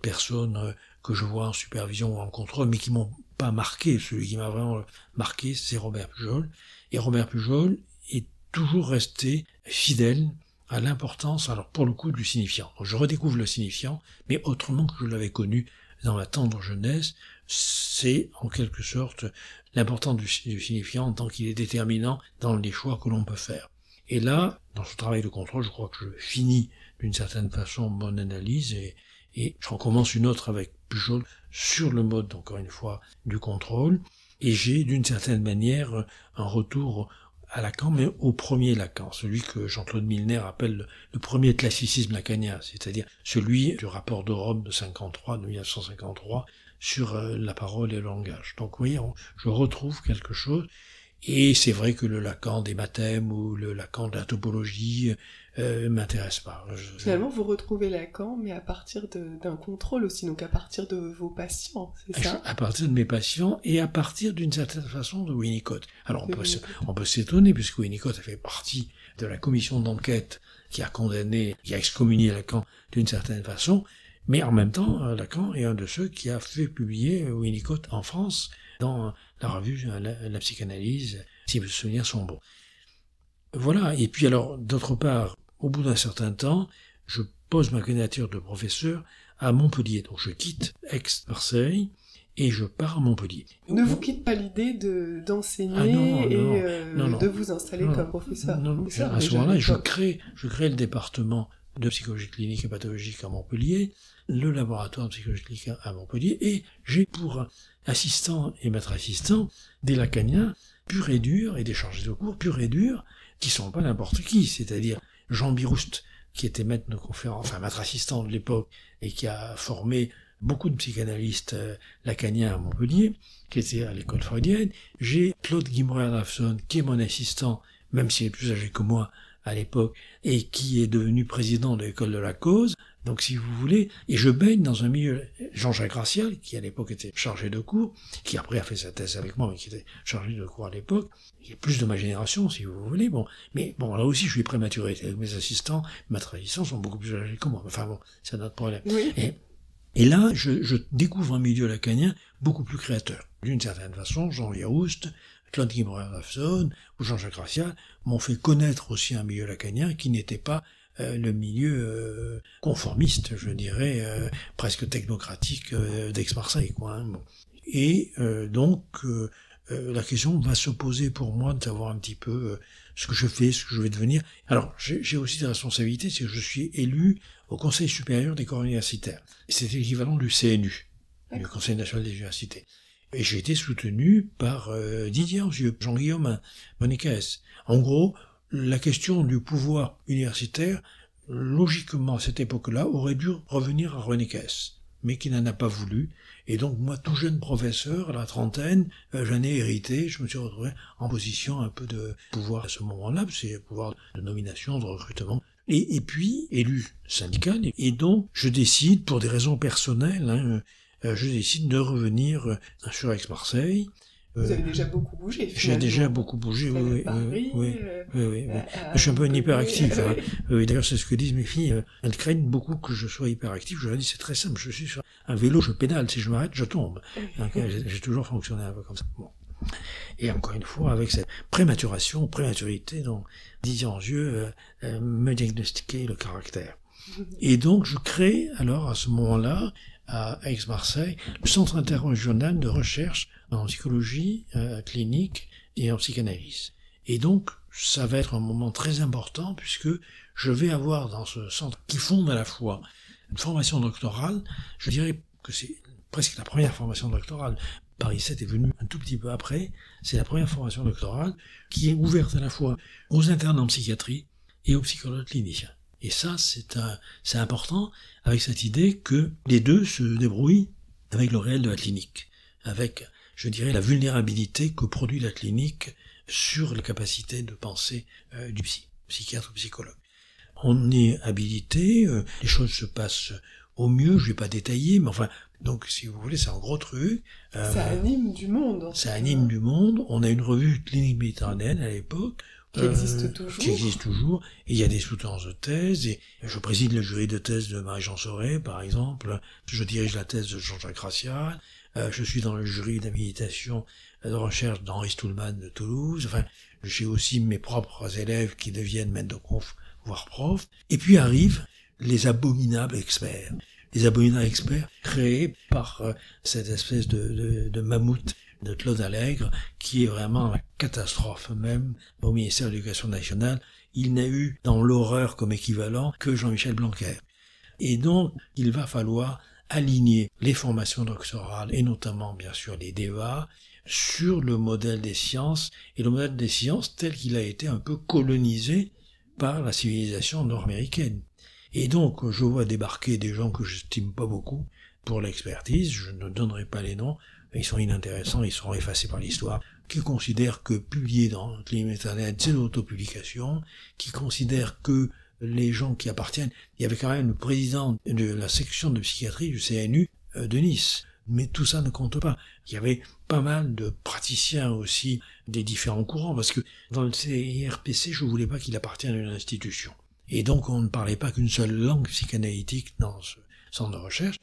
personnes que je vois en supervision ou en contrôle, mais qui m'ont pas marqué. Celui qui m'a vraiment marqué, c'est Robert Pujol. Et Robert Pujol est toujours resté fidèle à l'importance, alors pour le coup, du signifiant. Donc, je redécouvre le signifiant, mais autrement que je l'avais connu dans ma tendre jeunesse, c'est en quelque sorte l'importance du signifiant en tant qu'il est déterminant dans les choix que l'on peut faire. Et là, dans ce travail de contrôle, je crois que je finis d'une certaine façon mon analyse et je recommence une autre avec Pujol sur le mode, encore une fois, du contrôle. Et j'ai, d'une certaine manière, un retour à Lacan, mais au premier Lacan, celui que Jean-Claude Milner appelle le premier classicisme lacanien, c'est-à-dire celui du rapport de Rome de 1953, sur la parole et le langage. Donc, vous voyez, je retrouve quelque chose, et c'est vrai que le Lacan des mathèmes ou le Lacan de la topologie m'intéresse pas. Finalement, vous retrouvez Lacan, mais à partir d'un contrôle aussi, donc à partir de vos patients, c'est ça? À partir de mes patients et à partir d'une certaine façon de Winnicott. Alors on peut s'étonner, puisque Winnicott a fait partie de la commission d'enquête qui a condamné, qui a excommunié Lacan d'une certaine façon, mais en même temps, Lacan est un de ceux qui a fait publier Winnicott en France dans la revue La psychanalyse, si mes souvenirs sont bons. Voilà, et puis alors, d'autre part, au bout d'un certain temps, je pose ma candidature de professeur à Montpellier. Donc je quitte Aix-Marseille et je pars à Montpellier. Ne vous quitte pas l'idée d'enseigner de vous installer comme professeur. Non, à ce moment-là, je crée le département de psychologie clinique et pathologique à Montpellier, le laboratoire de psychologie clinique à Montpellier, et j'ai pour assistant et maître assistant des lacaniens purs et durs et des chargés de cours purs et durs qui sont pas n'importe qui, c'est-à-dire Jean Biroust, qui était maître de conférence, enfin maître assistant de l'époque, et qui a formé beaucoup de psychanalystes lacaniens à Montpellier, qui était à l'école freudienne. J'ai Claude Guimaury-Adolphson, qui est mon assistant, même s'il est plus âgé que moi à l'époque, et qui est devenu président de l'école de la cause, donc si vous voulez, et je baigne dans un milieu, Jean-Jacques Racial, qui à l'époque était chargé de cours, qui après a fait sa thèse avec moi, mais qui était chargé de cours à l'époque, qui est plus de ma génération, si vous voulez, bon, mais bon, là aussi je suis prématuré, mes assistants, maîtres assistants sont beaucoup plus âgés que moi, enfin bon, c'est notre problème. Oui. Et là, je découvre un milieu lacanien beaucoup plus créateur. D'une certaine façon, Jean Biroust, Claude Guimaury-Adolphson ou Jean-Jacques Racial m'ont fait connaître aussi un milieu lacanien qui n'était pas le milieu conformiste, je dirais, presque technocratique d'Aix-Marseille, quoi. Hein, bon. Et donc, la question va se poser pour moi de savoir un petit peu ce que je fais, ce que je vais devenir. Alors, j'ai aussi des responsabilités, c'est que je suis élu au Conseil supérieur des corps universitaires. C'est l'équivalent du CNU, du Conseil national des universités. Et j'ai été soutenu par Didier Anzieux, Jean-Guillaume Bonicaes. En gros, la question du pouvoir universitaire, logiquement, à cette époque-là, aurait dû revenir à René Caes, mais qui n'en a pas voulu. Et donc, moi, tout jeune professeur, à la trentaine, j'en ai hérité, je me suis retrouvé en position un peu de pouvoir à ce moment-là, c'est pouvoir de nomination, de recrutement. Et puis, élu syndical, et donc, je décide, pour des raisons personnelles, je décide de revenir sur Aix-Marseille, Vous avez déjà beaucoup bougé, finalement. J'ai déjà beaucoup bougé, oui. Paris, Je suis un peu un hyperactif. Hein. D'ailleurs, c'est ce que disent mes filles. Elles craignent beaucoup que je sois hyperactif. Je leur dis, c'est très simple. Je suis sur un vélo, je pédale. Si je m'arrête, je tombe. Donc, j'ai toujours fonctionné un peu comme ça. Bon. Et encore une fois, avec cette prématurité dont Didier Angieux me diagnostiquait le caractère. Et donc, je crée, alors, à ce moment-là, à Aix-Marseille, le Centre interrégional de recherche en psychologie clinique et en psychanalyse. Et donc, ça va être un moment très important puisque je vais avoir dans ce centre qui fonde à la fois une formation doctorale, je dirais que c'est presque la première formation doctorale. Paris 7 est venu un tout petit peu après, c'est la première formation doctorale qui est ouverte à la fois aux internes en psychiatrie et aux psychologues cliniciens. Et ça, c'est important avec cette idée que les deux se débrouillent avec le réel de la clinique, avec, je dirais, la vulnérabilité que produit la clinique sur la capacité de pensée du psychiatre ou psychologue. On est habilité, les choses se passent au mieux, je vais pas détailler, mais enfin, donc si vous voulez, c'est un gros truc. Ça anime du monde. Ça anime du monde. On a une revue clinique méditerranéenne à l'époque. Qui existe toujours. Qui existe toujours. Et il y a des soutenances de thèse. Et je préside le jury de thèse de Marie-Jean Sauret, par exemple. Je dirige la thèse de Jean-Jacques Racial. Je suis dans le jury d'habilitation de recherche d'Henri Stoulman de Toulouse. Enfin, j'ai aussi mes propres élèves qui deviennent maîtres de conf, voire profs. Et puis arrivent les abominables experts. Les abominables experts créés par cette espèce de mammouth de Claude Allègre, qui est vraiment la catastrophe même au ministère de l'Éducation nationale. Il n'a eu dans l'horreur comme équivalent que Jean-Michel Blanquer. Et donc, il va falloir aligner les formations doctorales, et notamment, bien sûr, les DEA, sur le modèle des sciences, et le modèle des sciences tel qu'il a été un peu colonisé par la civilisation nord-américaine. Et donc, je vois débarquer des gens que j'estime pas beaucoup pour l'expertise, je ne donnerai pas les noms, ils sont inintéressants, ils seront effacés par l'histoire, qui considèrent que publier dans le climat internet, c'est l'autopublication, qui considèrent que les gens qui appartiennent, il y avait quand même le président de la section de psychiatrie du CNU de Nice, mais tout ça ne compte pas. Il y avait pas mal de praticiens aussi des différents courants, parce que dans le CIRPC, je voulais pas qu'il appartienne à une institution. Et donc, on ne parlait pas qu'une seule langue psychanalytique dans ce centre de recherche.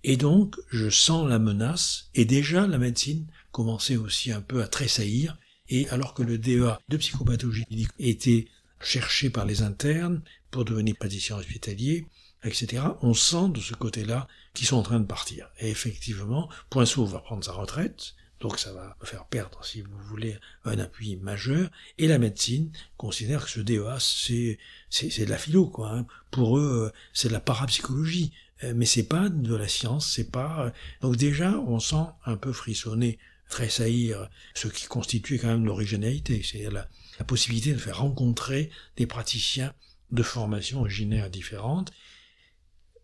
Et donc, je sens la menace, et déjà la médecine commençait aussi un peu à tressaillir, et alors que le DEA de psychopathologie clinique était cherché par les internes pour devenir praticien hospitalier, etc., on sent de ce côté-là qu'ils sont en train de partir. Et effectivement, Poinceau va prendre sa retraite, donc ça va me faire perdre, si vous voulez, un appui majeur, et la médecine considère que ce DEA, c'est de la philo, quoi. Hein. Pour eux, c'est de la parapsychologie. Mais c'est pas de la science, c'est pas... Donc déjà, on sent un peu frissonner, tressaillir ce qui constitue quand même l'originalité, c'est-à-dire la possibilité de faire rencontrer des praticiens de formations originaires différentes.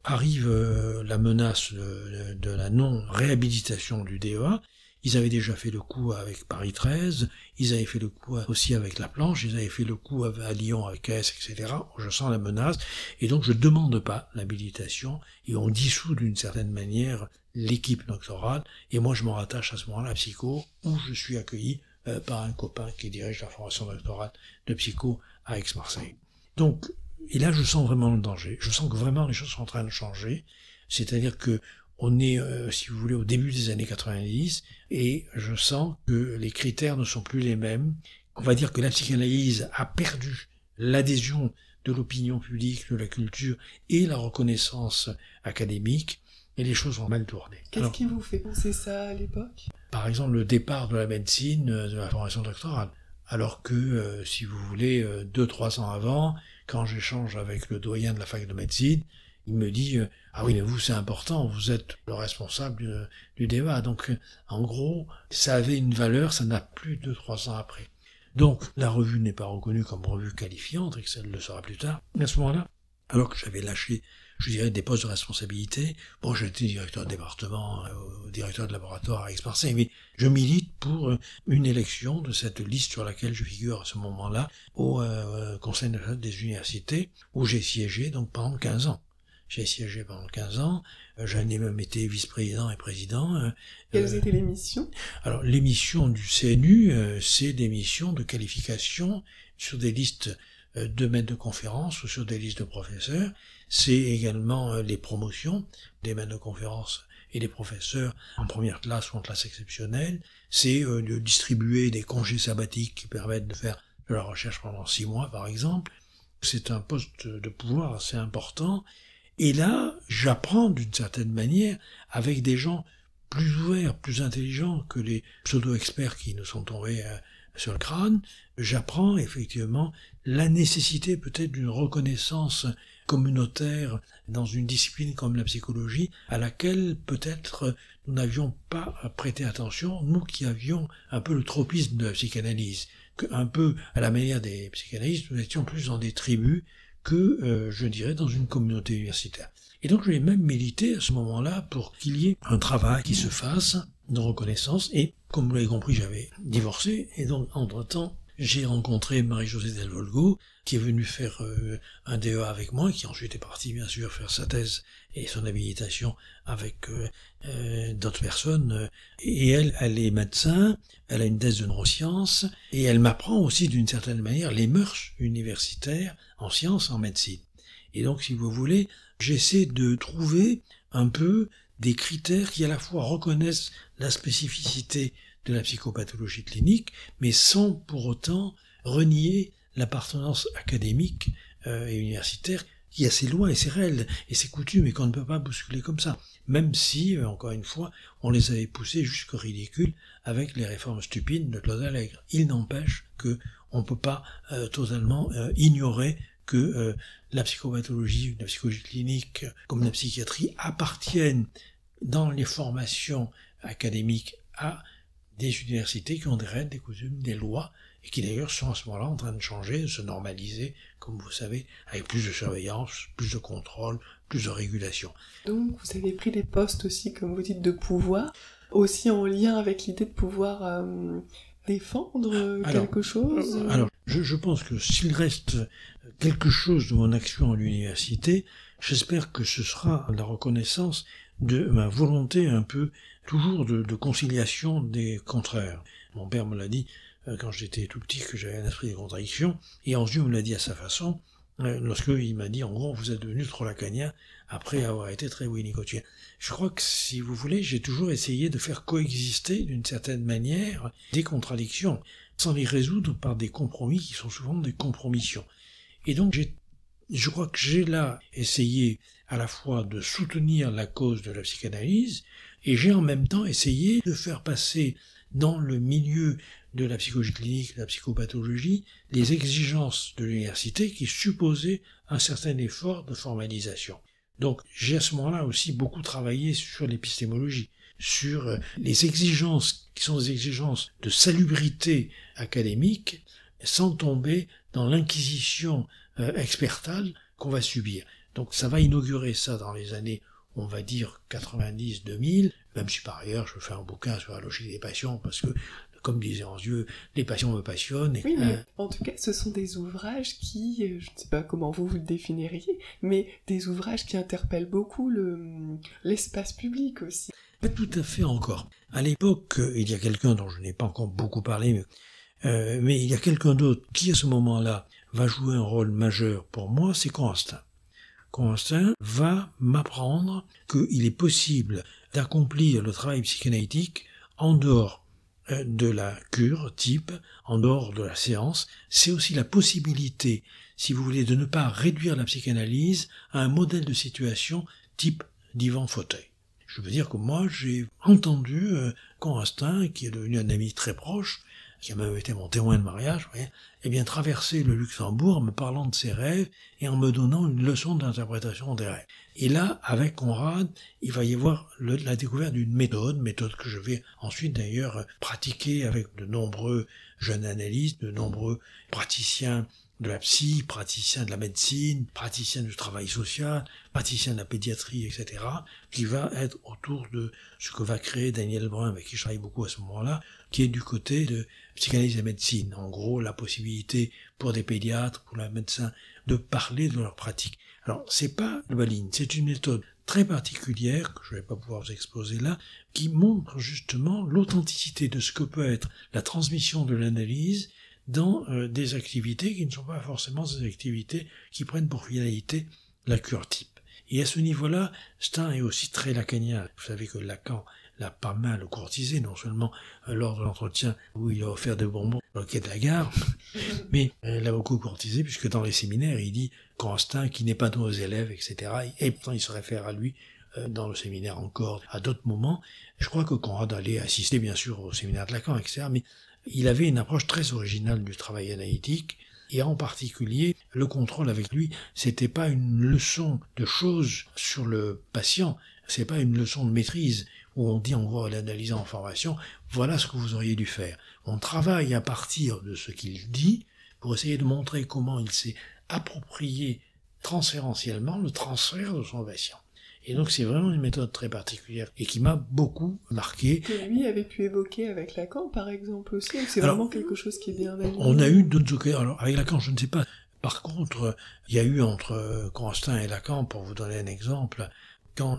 Arrive la menace de la non-réhabilitation du DEA. Ils avaient déjà fait le coup avec Paris 13, ils avaient fait le coup aussi avec La Planche, ils avaient fait le coup à Lyon avec KS, etc. Je sens la menace, et donc je demande pas l'habilitation, et on dissout d'une certaine manière l'équipe doctorale, et moi je m'en rattache à ce moment-là à psycho, où je suis accueilli par un copain qui dirige la formation doctorale de psycho à Aix-Marseille. Donc, et là je sens vraiment le danger, je sens que vraiment les choses sont en train de changer, c'est-à-dire que on est, si vous voulez, au début des années 90, et je sens que les critères ne sont plus les mêmes. On va dire que la psychanalyse a perdu l'adhésion de l'opinion publique, de la culture et la reconnaissance académique, et les choses ont mal tourné. Qu'est-ce qui vous fait penser ça à l'époque ? Par exemple, le départ de la médecine, de la formation doctorale. Alors que, si vous voulez, 2-3 ans avant, quand j'échange avec le doyen de la fac de médecine, il me dit « Ah oui, mais vous, c'est important, vous êtes le responsable du débat. » Donc, en gros, ça avait une valeur, ça n'a plus 2-3 ans après. Donc, la revue n'est pas reconnue comme revue qualifiante, et que ça le sera plus tard. À ce moment-là, alors que j'avais lâché, je dirais, des postes de responsabilité, bon, j'étais directeur de département, directeur de laboratoire à Aix-Marseille, mais je milite pour une élection de cette liste sur laquelle je figure à ce moment-là, au Conseil national des universités, où j'ai siégé donc pendant 15 ans. J'ai siégé pendant 15 ans. J'en ai même été vice-président et président. Quelles étaient les missions? Alors, les missions du CNU, c'est des missions de qualification sur des listes de maîtres de conférences ou sur des listes de professeurs. C'est également les promotions des maîtres de conférences et des professeurs en première classe ou en classe exceptionnelle. C'est de distribuer des congés sabbatiques qui permettent de faire de la recherche pendant 6 mois, par exemple. C'est un poste de pouvoir assez important. Et là, j'apprends d'une certaine manière avec des gens plus ouverts, plus intelligents que les pseudo-experts qui nous sont tombés sur le crâne. J'apprends effectivement la nécessité peut-être d'une reconnaissance communautaire dans une discipline comme la psychologie, à laquelle peut-être nous n'avions pas prêté attention, nous qui avions un peu le tropisme de la psychanalyse, un peu à la manière des psychanalystes, nous étions plus dans des tribus que, je dirais, dans une communauté universitaire. Et donc j'ai même milité à ce moment-là pour qu'il y ait un travail qui se fasse de reconnaissance, et comme vous l'avez compris, j'avais divorcé, et donc entre-temps, j'ai rencontré Marie-Josée Delvolgo, qui est venue faire un DEA avec moi, qui ensuite est partie bien sûr faire sa thèse et son habilitation avec d'autres personnes. Et elle est médecin, elle a une thèse de neurosciences, et elle m'apprend aussi d'une certaine manière les mœurs universitaires en sciences, en médecine. Et donc, si vous voulez, j'essaie de trouver un peu des critères qui à la fois reconnaissent la spécificité de la psychopathologie clinique, mais sans pour autant renier l'appartenance académique et universitaire qui a ses lois et ses règles et ses coutumes et qu'on ne peut pas bousculer comme ça, même si, encore une fois, on les avait poussés jusqu'au ridicule avec les réformes stupides de Claude Allègre. Il n'empêche que on ne peut pas totalement ignorer que la psychopathologie, la psychologie clinique, comme la psychiatrie, appartiennent dans les formations académiques à des universités qui ont des règles, des coutumes, des lois, et qui d'ailleurs sont à ce moment-là en train de changer, de se normaliser, comme vous savez, avec plus de surveillance, plus de contrôle, plus de régulation. Donc vous avez pris des postes aussi, comme vous dites, de pouvoir, aussi en lien avec l'idée de pouvoir défendre quelque chose. Alors, je pense que s'il reste quelque chose de mon action à l'université, j'espère que ce sera la reconnaissance de ma volonté un peu toujours de conciliation des contraires. Mon père me l'a dit quand j'étais tout petit que j'avais un esprit de contradiction, et Anzieu me l'a dit à sa façon, lorsqu'il m'a dit en gros vous êtes devenu trop lacanien après avoir été très winnicottien. Je crois que si vous voulez, j'ai toujours essayé de faire coexister d'une certaine manière des contradictions, sans les résoudre par des compromis qui sont souvent des compromissions. Et donc je crois que j'ai là essayé à la fois de soutenir la cause de la psychanalyse, et j'ai en même temps essayé de faire passer dans le milieu de la psychologie clinique, de la psychopathologie, les exigences de l'université qui supposaient un certain effort de formalisation. Donc j'ai à ce moment-là aussi beaucoup travaillé sur l'épistémologie, sur les exigences qui sont des exigences de salubrité académique, sans tomber dans l'inquisition expertale qu'on va subir. Donc ça va inaugurer ça dans les années, on va dire 90-2000, même si par ailleurs je fais un bouquin sur la logique des passions, parce que, comme disait Anzieu, les passions me passionnent. Oui, mais en tout cas, ce sont des ouvrages qui, je ne sais pas comment vous le définiriez, mais des ouvrages qui interpellent beaucoup l'espace public aussi. Pas tout à fait encore. À l'époque, il y a quelqu'un dont je n'ai pas encore beaucoup parlé, mais il y a quelqu'un d'autre qui, à ce moment-là, va jouer un rôle majeur pour moi, c'est Constantin. Constantin va m'apprendre qu'il est possible d'accomplir le travail psychanalytique en dehors de la cure type, en dehors de la séance. C'est aussi la possibilité, si vous voulez, de ne pas réduire la psychanalyse à un modèle de situation type divan-fauteuil. Je veux dire que moi, j'ai entendu Constantin, qui est devenu un ami très proche, qui a même été mon témoin de mariage, vous voyez, eh bien traverser le Luxembourg en me parlant de ses rêves et en me donnant une leçon d'interprétation des rêves. Et là, avec Conrad, il va y avoir la découverte d'une méthode que je vais ensuite d'ailleurs pratiquer avec de nombreux jeunes analystes, de nombreux praticiens de la psy, praticiens de la médecine, praticiens du travail social, praticiens de la pédiatrie, etc., qui va être autour de ce que va créer Daniel Brun, avec qui je travaille beaucoup à ce moment-là, qui est du côté de psychanalyse et médecine. En gros, la possibilité pour des pédiatres, pour les médecins, de parler de leur pratique. Alors, c'est pas le Baline, c'est une méthode très particulière, que je vais pas pouvoir vous exposer là, qui montre justement l'authenticité de ce que peut être la transmission de l'analyse dans des activités qui ne sont pas forcément des activités qui prennent pour finalité la cure type. Et à ce niveau-là, Stein est aussi très lacanien. Vous savez que Lacan l'a pas mal courtisé, non seulement lors de l'entretien où il a offert des bonbons au quai de la gare, mais l'a beaucoup courtisé puisque dans les séminaires, il dit Stein qui n'est pas de nos élèves, etc. Et pourtant, il se réfère à lui dans le séminaire encore à d'autres moments. Je crois que Conrad allait assister bien sûr au séminaire de Lacan, etc. Mais il avait une approche très originale du travail analytique. Et en particulier, le contrôle avec lui, c'était pas une leçon de choses sur le patient, c'est pas une leçon de maîtrise où on dit en gros à l'analyse en formation, voilà ce que vous auriez dû faire. On travaille à partir de ce qu'il dit pour essayer de montrer comment il s'est approprié transférentiellement le transfert de son patient. Et donc c'est vraiment une méthode très particulière et qui m'a beaucoup marqué. Que lui avait pu évoquer avec Lacan par exemple aussi, c'est vraiment quelque chose qui est bien aligné. On a eu d'autres occasions, alors avec Lacan je ne sais pas, par contre il y a eu entre Stein et Lacan, pour vous donner un exemple, quand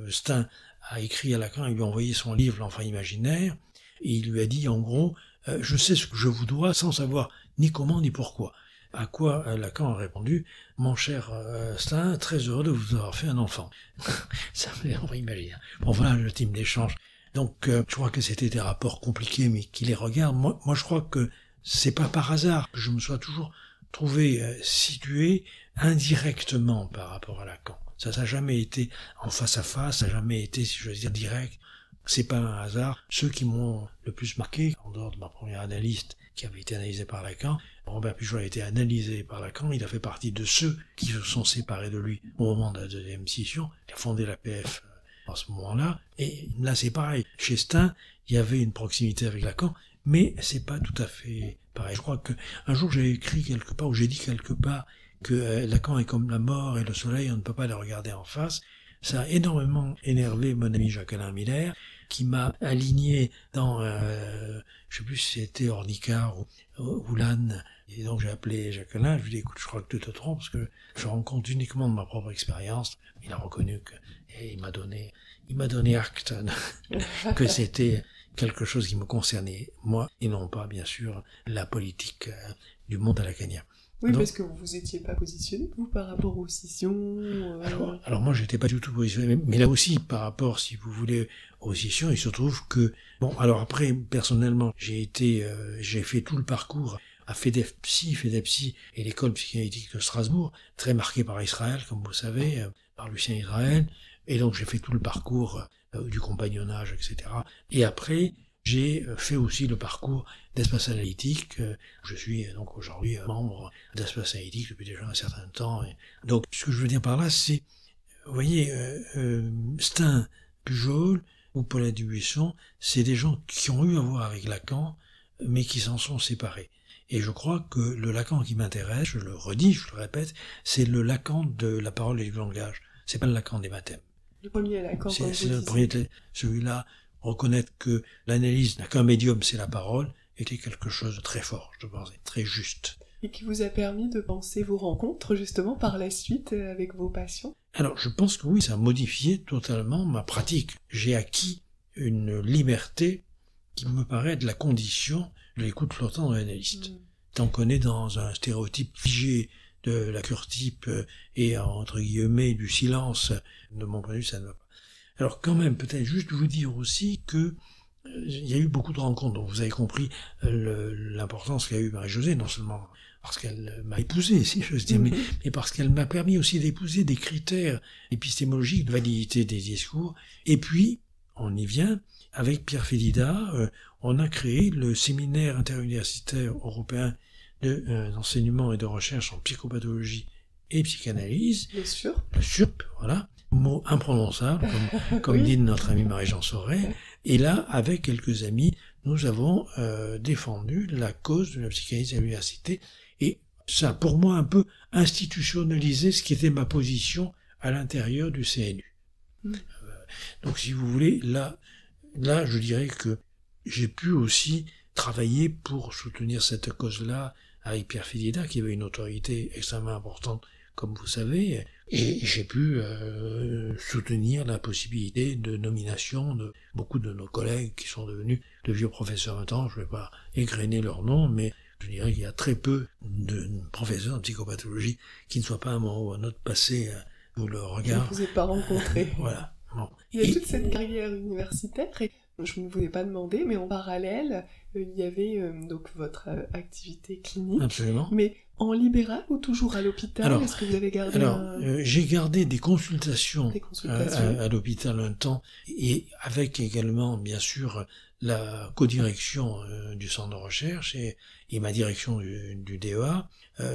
Stein a écrit à Lacan, il lui a envoyé son livre L'enfant imaginaire, et il lui a dit en gros, je sais ce que je vous dois sans savoir ni comment ni pourquoi. À quoi Lacan a répondu, mon cher Stein, très heureux de vous avoir fait un enfant. Ça on va imaginer. Bon voilà le type d'échange. Donc je crois que c'était des rapports compliqués, mais qui les regardent. Moi je crois que c'est pas par hasard que je me sois toujours trouvé situé indirectement par rapport à Lacan. Ça n'a jamais été en face à face, ça n'a jamais été, si je veux dire, direct. C'est pas un hasard. Ceux qui m'ont le plus marqué, en dehors de ma première analyste, qui avait été analysée par Lacan, Robert Pujol a été analysé par Lacan, il a fait partie de ceux qui se sont séparés de lui au moment de la deuxième scission. Il a fondé la PF en ce moment-là, et là c'est pareil. Chez Stein, il y avait une proximité avec Lacan, mais c'est pas tout à fait pareil. Je crois que un jour j'ai écrit quelque part, ou j'ai dit quelque part, que Lacan est comme la mort et le soleil, on ne peut pas le regarder en face. Ça a énormément énervé mon ami Jacques-Alain Miller, qui m'a aligné dans, je sais plus si c'était Ornicard ou Lannes, et donc j'ai appelé Jacques-Alain, je lui ai dit, écoute, je crois que tu te trompes, parce que je rends compte uniquement de ma propre expérience. Il a reconnu que, et il m'a donné acte que c'était quelque chose qui me concernait, moi, et non pas, bien sûr, la politique du monde à lacanien. Oui, donc, parce que vous vous étiez pas positionné, vous, par rapport aux scissions. Alors moi, j'étais pas du tout positionné, mais là aussi, par rapport, si vous voulez, aux scissions, il se trouve que, bon, alors après, personnellement, j'ai fait tout le parcours à FEDEPSI et l'école psychanalytique de Strasbourg, très marqué par Israël, comme vous savez, par Lucien Israël, et donc j'ai fait tout le parcours du compagnonnage, etc. Et après, j'ai fait aussi le parcours d'Espace Analytique. Je suis donc aujourd'hui membre d'Espace Analytique depuis déjà un certain temps. Et donc, ce que je veux dire par là, c'est, vous voyez, Stein, Pujol ou Paulin Dubuisson, c'est des gens qui ont eu à voir avec Lacan, mais qui s'en sont séparés. Et je crois que le Lacan qui m'intéresse, je le redis, je le répète, c'est le Lacan de la parole et du langage. C'est pas le Lacan des baptêmes. Le premier Lacan, c'est le premier, celui-là, reconnaître que l'analyse n'a qu'un médium, c'est la parole, était quelque chose de très fort, je pense, très juste. Et qui vous a permis de penser vos rencontres, justement, par la suite, avec vos patients? Alors, je pense que oui, ça a modifié totalement ma pratique. J'ai acquis une liberté qui me paraît être la condition de l'écoute flottante de l'analyste. Tant qu'on est dans un stéréotype figé de la cure type et, entre guillemets, du silence, de mon point de vue, ça ne va pas. Alors quand même, peut-être juste vous dire aussi que il y a eu beaucoup de rencontres, donc vous avez compris l'importance qu'a eu Marie-Josée, non seulement parce qu'elle m'a épousé, si j'ose dire, mais parce qu'elle m'a permis aussi d'épouser des critères épistémologiques de validité des discours. Et puis, on y vient, avec Pierre Félida, on a créé le séminaire interuniversitaire européen d'enseignement et de recherche en psychopathologie et psychanalyse. Le SURP, voilà. Mot imprononçable, comme oui. Dit notre ami Marie-Jean Sauret. Et là, avec quelques amis, nous avons défendu la cause de la psychanalyse à l'université. Et ça, pour moi, un peu institutionnalisé ce qui était ma position à l'intérieur du CNU. Donc, si vous voulez, là, je dirais que j'ai pu aussi travailler pour soutenir cette cause-là avec Pierre Félida, qui avait une autorité extrêmement importante comme vous savez, et j'ai pu soutenir la possibilité de nomination de beaucoup de nos collègues qui sont devenus de vieux professeurs maintenant. Je ne vais pas égrener leur nom, mais je dirais qu'il y a très peu de professeurs de psychopathologie qui ne soient pas à un moment ou à un autre passés sous le regard. Vous n'êtes pas rencontrés. Voilà. Bon. Il y a toute cette carrière universitaire et je ne vous ai pas demandé, mais en parallèle, il y avait donc votre activité clinique. Absolument. Mais en libéral ou toujours à l'hôpital? Est-ce que vous avez gardé j'ai gardé des consultations, à l'hôpital un temps, et avec également, bien sûr, la codirection du centre de recherche et ma direction du DEA.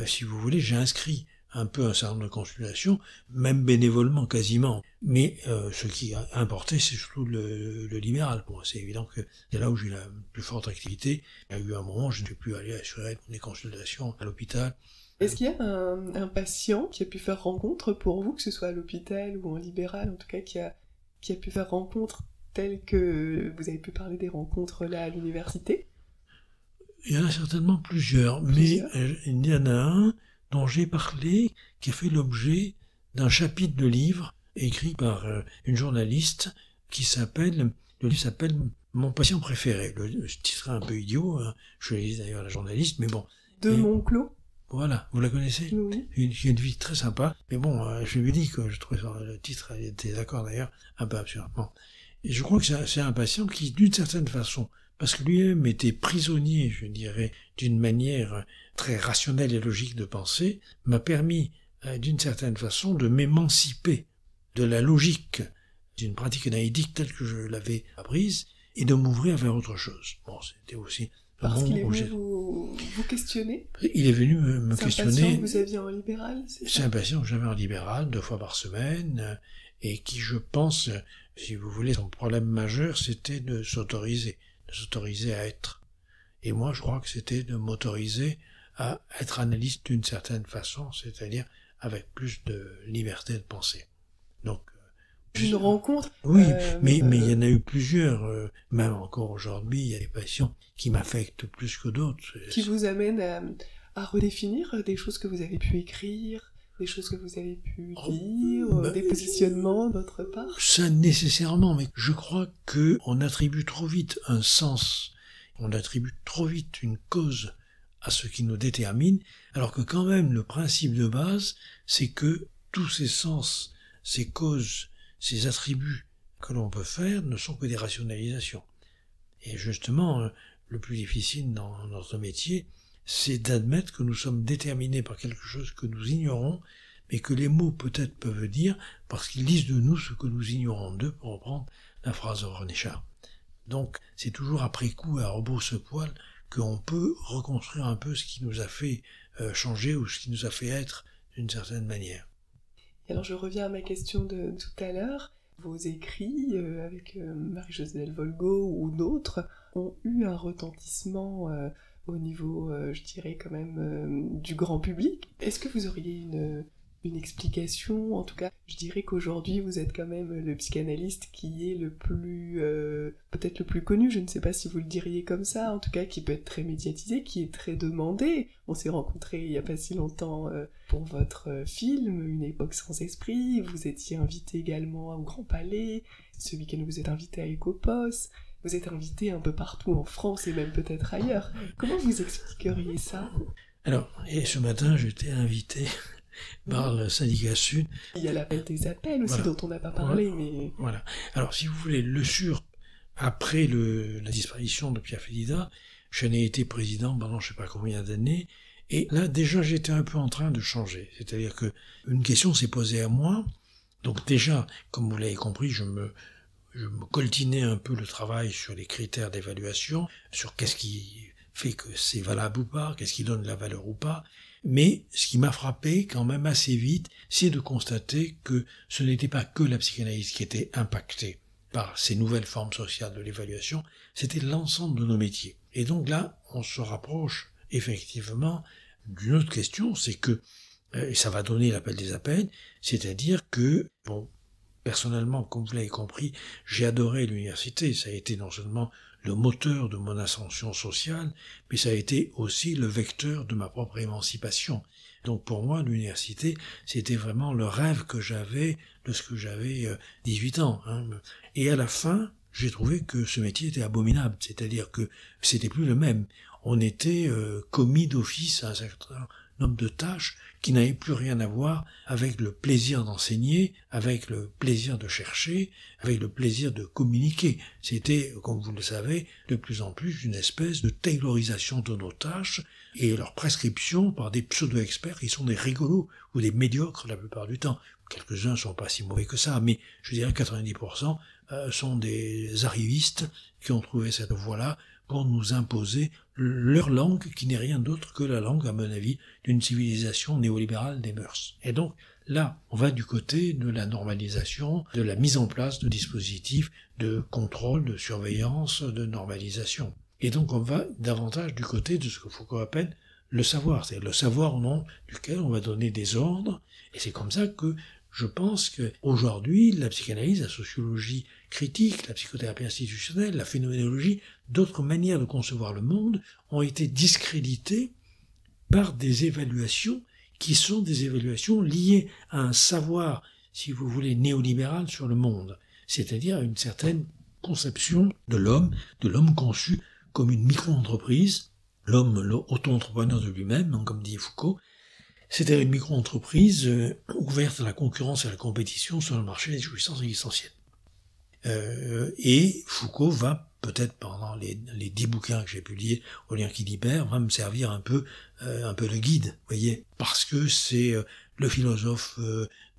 Si vous voulez, j'ai inscrit un peu un certain nombre de consultations, même bénévolement quasiment. Mais ce qui a importé, c'est surtout le libéral. Bon, c'est évident que c'est là où j'ai la plus forte activité. Il y a eu un moment où je n'ai plus allé assurer des consultations à l'hôpital. Est-ce qu'il y a un patient qui a pu faire rencontre pour vous, que ce soit à l'hôpital ou en libéral, en tout cas qui a pu faire rencontre telle que vous avez pu parler des rencontres là à l'université? Il y en a certainement plusieurs. Mais il y en a un dont j'ai parlé, qui a fait l'objet d'un chapitre de livre écrit par une journaliste le livre s'appelle Mon patient préféré. Le titre est un peu idiot, hein. Je lis d'ailleurs la journaliste, mais bon. De Monclos. Voilà, vous la connaissez? Oui. Une vie très sympa, mais bon, je lui ai dit que je trouvais le titre, elle était d'accord d'ailleurs, un peu absurde. Bon. Et je crois que c'est un patient qui, d'une certaine façon, parce que lui-même était prisonnier, je dirais, d'une manière très rationnelle et logique de penser, m'a permis, d'une certaine façon, de m'émanciper de la logique d'une pratique analytique telle que je l'avais apprise et de m'ouvrir vers autre chose. Bon, c'était aussi... Parce qu'il est venu vous questionner? Il est venu me questionner. C'est un patient que vous aviez en libéral? C'est un patient que j'avais en libéral 2 fois par semaine et qui, je pense, si vous voulez, son problème majeur, c'était de s'autoriser à être. Et moi, je crois que c'était de m'autoriser à être analyste d'une certaine façon, c'est-à-dire avec plus de liberté de penser. Donc, une rencontre. Oui, mais il y en a eu plusieurs. Même encore aujourd'hui, il y a des patients qui m'affectent plus que d'autres. Qui vous amènent à redéfinir des choses que vous avez pu écrire, des choses que vous avez pu lire, des positionnements de votre part? Ça nécessairement, mais je crois que on attribue trop vite un sens, on attribue trop vite une cause à ce qui nous détermine, alors que quand même le principe de base, c'est que tous ces sens, ces causes, ces attributs que l'on peut faire ne sont que des rationalisations. Et justement, le plus difficile dans notre métier, c'est d'admettre que nous sommes déterminés par quelque chose que nous ignorons, mais que les mots peut-être peuvent dire parce qu'ils disent de nous ce que nous ignorons d'eux, pour reprendre la phrase de René Char. Donc, c'est toujours après coup, à rebrousse-poil, qu'on peut reconstruire un peu ce qui nous a fait changer ou ce qui nous a fait être d'une certaine manière. Alors je reviens à ma question de tout à l'heure. Vos écrits, avec Marie-Josée Delvolgo ou d'autres, ont eu un retentissement au niveau, je dirais quand même, du grand public. Est-ce que vous auriez une explication? En tout cas, je dirais qu'aujourd'hui, vous êtes quand même le psychanalyste qui est le plus, peut-être le plus connu, je ne sais pas si vous le diriez comme ça, en tout cas qui peut être très médiatisé, qui est très demandé. On s'est rencontrés il n'y a pas si longtemps pour votre film, Une époque sans esprit. Vous étiez invité également au Grand Palais. Ce week-end, vous êtes invité à Ecopos. Vous êtes invité un peu partout en France et même peut-être ailleurs. Comment vous expliqueriez ça? Alors, et ce matin, j'étais invité par le syndicat Sud. Il y a l'appel des appels aussi, voilà, dont on n'a pas parlé, mais... Voilà. Alors, si vous voulez, après la disparition de Pierre Félida, je n'ai été président pendant je ne sais pas combien d'années, et là, déjà, j'étais un peu en train de changer. C'est-à-dire que une question s'est posée à moi, donc déjà, comme vous l'avez compris, je me coltinais un peu le travail sur les critères d'évaluation, sur qu'est-ce qui fait que c'est valable ou pas, qu'est-ce qui donne la valeur ou pas. Mais ce qui m'a frappé quand même assez vite, c'est de constater que ce n'était pas que la psychanalyse qui était impactée par ces nouvelles formes sociales de l'évaluation, c'était l'ensemble de nos métiers. Et donc là, on se rapproche effectivement d'une autre question, c'est que, et ça va donner l'appel des appels, c'est-à-dire que, bon, personnellement, comme vous l'avez compris, j'ai adoré l'université, ça a été non seulement le moteur de mon ascension sociale, mais ça a été aussi le vecteur de ma propre émancipation. Donc pour moi, l'université, c'était vraiment le rêve que j'avais lorsque j'avais 18 ans. Et à la fin, j'ai trouvé que ce métier était abominable, c'est-à-dire que c'était plus le même. On était commis d'office à un certain nombre de tâches qui n'avaient plus rien à voir avec le plaisir d'enseigner, avec le plaisir de chercher, avec le plaisir de communiquer. C'était, comme vous le savez, de plus en plus une espèce de taylorisation de nos tâches et leur prescription par des pseudo-experts qui sont des rigolos ou des médiocres la plupart du temps. Quelques-uns sont pas si mauvais que ça, mais je dirais 90% sont des arrivistes qui ont trouvé cette voie-là pour nous imposer leur langue, qui n'est rien d'autre que la langue, à mon avis, d'une civilisation néolibérale des mœurs. Et donc, là, on va du côté de la normalisation, de la mise en place de dispositifs de contrôle, de surveillance, de normalisation. Et donc, on va davantage du côté de ce que Foucault appelle le savoir, c'est-à-dire le savoir au nom duquel on va donner des ordres, et c'est comme ça que je pense qu'aujourd'hui, la psychanalyse, la sociologie critique, la psychothérapie institutionnelle, la phénoménologie, d'autres manières de concevoir le monde ont été discréditées par des évaluations qui sont des évaluations liées à un savoir, si vous voulez, néolibéral sur le monde, c'est-à-dire à une certaine conception de l'homme conçu comme une micro-entreprise, l'homme auto-entrepreneur de lui-même, comme dit Foucault. C'était une micro-entreprise ouverte à la concurrence et à la compétition sur le marché des jouissances existentielles. Et Foucault va, peut-être pendant les 10 bouquins que j'ai publiés au Lien qui libère, va me servir un peu de guide, voyez, parce que c'est le philosophe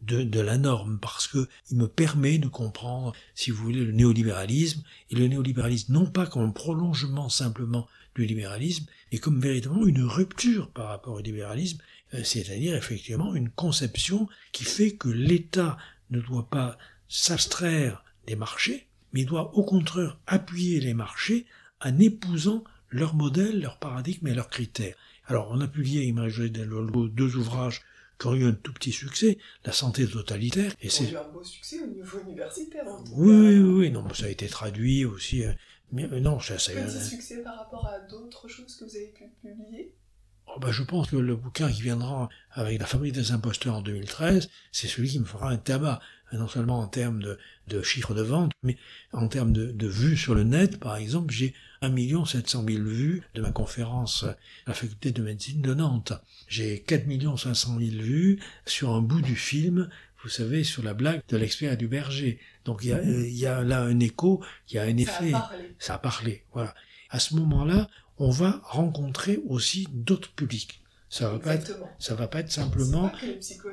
de la norme, parce que il me permet de comprendre, si vous voulez, le néolibéralisme, et le néolibéralisme non pas comme un prolongement simplement du libéralisme, mais comme véritablement une rupture par rapport au libéralisme, c'est-à-dire effectivement une conception qui fait que l'État ne doit pas s'abstraire des marchés, mais doit au contraire appuyer les marchés en épousant leur modèle, leur paradigme et leurs critères. Alors on a publié avec Marie-Josée Delvaux 2 ouvrages qui ont eu un tout petit succès, La santé totalitaire. Et c'est eu un beau succès au niveau universitaire. Oui, non, ça a été traduit aussi. Mais non, ça petit succès par rapport à d'autres choses que vous avez pu publier. Je pense que le bouquin qui viendra avec La fabrique des imposteurs en 2013, c'est celui qui me fera un tabac, non seulement en termes de chiffres de vente, mais en termes de vues sur le net. Par exemple, j'ai 1 700 000 vues de ma conférence à la faculté de médecine de Nantes. J'ai 4 500 000 vues sur un bout du film, vous savez, sur la blague de l'expert et du berger. Donc il y a là un écho, il y a un effet. Ça a parlé, voilà. À ce moment-là, on va rencontrer aussi d'autres publics. Ça va pas être simplement,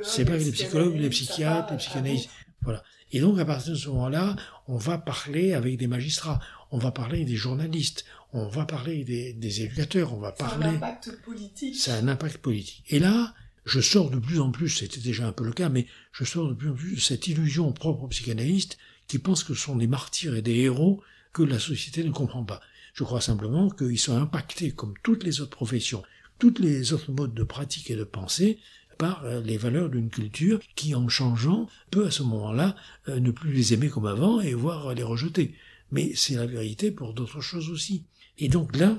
c'est pas que les psychologues, les psychiatres, les psychanalystes, voilà. Et donc, à partir de ce moment-là, on va parler avec des magistrats, on va parler avec des journalistes, on va parler avec des éducateurs, on va parler... C'est un impact politique. C'est un impact politique. Et là, je sors de plus en plus, c'était déjà un peu le cas, mais je sors de plus en plus de cette illusion propre aux psychanalystes qui pensent que ce sont des martyrs et des héros que la société ne comprend pas. Je crois simplement qu'ils sont impactés, comme toutes les autres professions, toutes les autres modes de pratique et de pensée, par les valeurs d'une culture qui, en changeant, peut à ce moment-là ne plus les aimer comme avant et voire les rejeter. Mais c'est la vérité pour d'autres choses aussi. Et donc là,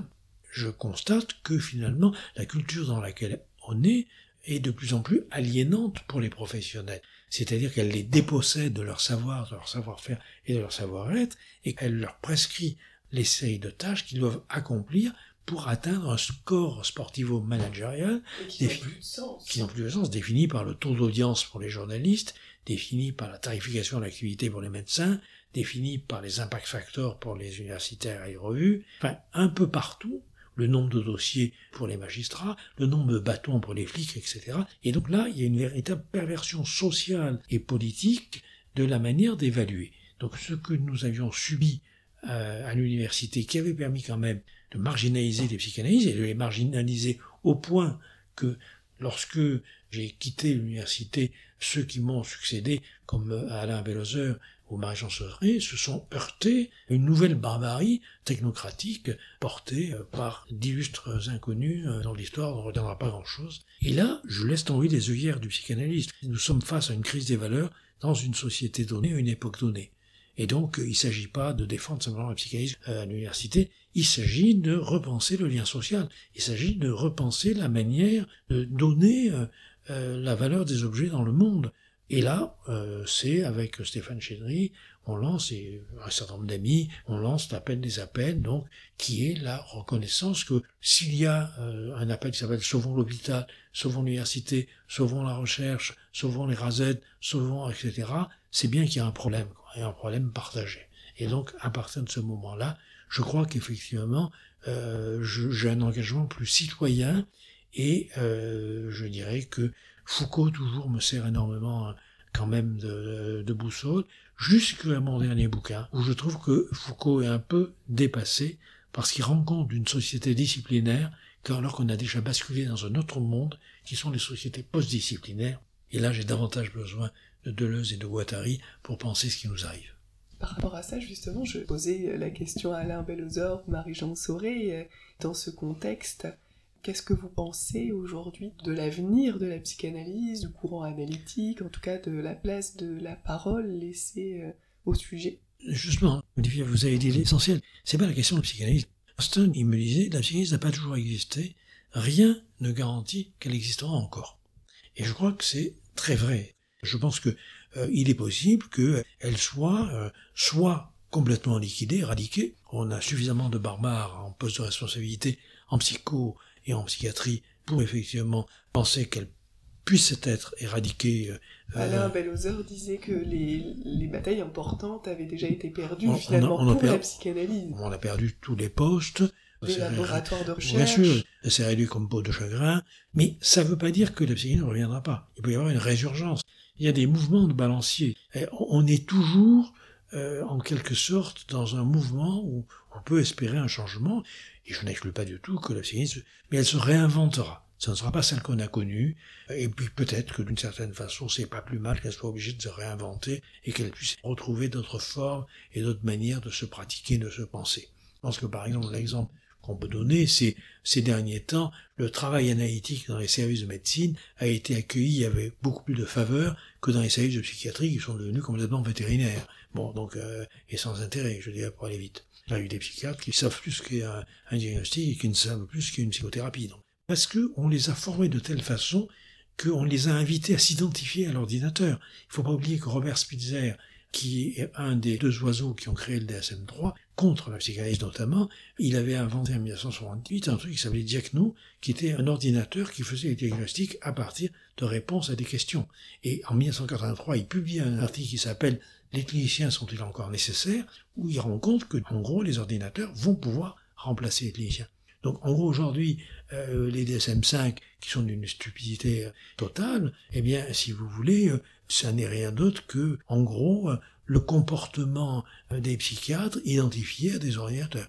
je constate que finalement, la culture dans laquelle on est de plus en plus aliénante pour les professionnels. C'est-à-dire qu'elle les dépossède de leur savoir, de leur savoir-faire et de leur savoir-être, et qu'elle leur prescrit les séries de tâches qu'ils doivent accomplir pour atteindre un score sportivo-managérial qui n'ont plus de sens, défini par le taux d'audience pour les journalistes, défini par la tarification de l'activité pour les médecins, défini par les impact factors pour les universitaires et les revues, enfin un peu partout, le nombre de dossiers pour les magistrats, le nombre de bâtons pour les flics, etc. Et donc là, il y a une véritable perversion sociale et politique de la manière d'évaluer. Donc ce que nous avions subi à l'université, qui avait permis quand même de marginaliser les psychanalystes, et de les marginaliser au point que lorsque j'ai quitté l'université, ceux qui m'ont succédé, comme Alain Bellozer ou Marie-Jean Sauzeret, se sont heurtés à une nouvelle barbarie technocratique portée par d'illustres inconnus dont l'histoire ne retiendra pas grand-chose. Et là, je laisse tomber les œillères du psychanalyste. Nous sommes face à une crise des valeurs dans une société donnée, à une époque donnée. Et donc, il ne s'agit pas de défendre simplement la psychanalyse à l'université, il s'agit de repenser le lien social, il s'agit de repenser la manière de donner la valeur des objets dans le monde. Et là, c'est avec Stéphane Chédry, on lance, et un certain nombre d'amis, on lance l'appel des appels, donc, qui est la reconnaissance que s'il y a un appel qui s'appelle Sauvons l'hôpital, Sauvons l'université, Sauvons la recherche, Sauvons les rasettes, Sauvons, etc., c'est bien qu'il y a un problème, quoi, et un problème partagé. Et donc, à partir de ce moment-là, je crois qu'effectivement, j'ai un engagement plus citoyen, et je dirais que Foucault toujours me sert énormément quand même de boussole, jusqu'à mon dernier bouquin, où je trouve que Foucault est un peu dépassé, parce qu'il rend compte d'une société disciplinaire, alors qu'on a déjà basculé dans un autre monde, qui sont les sociétés post-disciplinaires. Et là, j'ai davantage besoin de Deleuze et de Guattari pour penser ce qui nous arrive. Par rapport à ça, justement, je posais la question à Alain Bellozor, Marie-Jean Sauré, dans ce contexte. Qu'est-ce que vous pensez aujourd'hui de l'avenir de la psychanalyse, du courant analytique, en tout cas de la place de la parole laissée au sujet? Justement, Olivier, vous avez dit l'essentiel. C'est pas la question de la psychanalyse. Austin, il me disait, la psychanalyse n'a pas toujours existé. Rien ne garantit qu'elle existera encore. Et je crois que c'est très vrai. Je pense que il est possible qu'elle soit complètement liquidée, éradiquée. On a suffisamment de barbares en poste de responsabilité, en psycho et en psychiatrie, pour effectivement penser qu'elle puisse être éradiquée. Alain Bellozor disait que les batailles importantes avaient déjà été perdues finalement pour la psychanalyse. On a perdu tous les postes. Des laboratoires de recherche. Bien sûr, c'est réduit comme peau de chagrin, mais ça ne veut pas dire que la psychanalyse ne reviendra pas. Il peut y avoir une résurgence. Il y a des mouvements de balancier. Et on est toujours, en quelque sorte, dans un mouvement où on peut espérer un changement, et je n'exclus pas du tout que la psychanalyse, mais elle se réinventera. Ça ne sera pas celle qu'on a connue, et puis peut-être que d'une certaine façon, c'est pas plus mal qu'elle soit obligée de se réinventer, et qu'elle puisse retrouver d'autres formes et d'autres manières de se pratiquer, de se penser. Je pense que par exemple, l'exemple qu'on peut donner, c'est ces derniers temps, le travail analytique dans les services de médecine a été accueilli avec beaucoup plus de faveur que dans les services de psychiatrie qui sont devenus complètement vétérinaires. Bon, donc, et sans intérêt, je dirais, pour aller vite. Il y a eu des psychiatres qui savent plus ce qu'est un diagnostic et qui ne savent plus ce qu'est une psychothérapie. Donc. Parce que on les a formés de telle façon qu'on les a invités à s'identifier à l'ordinateur. Il faut pas oublier que Robert Spitzer, qui est un des deux oiseaux qui ont créé le DSM-3, contre la psychanalyse notamment, il avait inventé en 1968 un truc qui s'appelait Diagno, qui était un ordinateur qui faisait les diagnostics à partir de réponses à des questions. Et en 1983, il publie un article qui s'appelle « Les cliniciens sont-ils encore nécessaires ?», où il rend compte que, en gros, les ordinateurs vont pouvoir remplacer les cliniciens. Donc, en gros, aujourd'hui, les DSM-5, qui sont d'une stupidité totale, eh bien, si vous voulez, ça n'est rien d'autre que, en gros, le comportement des psychiatres identifiés à des ordinateurs.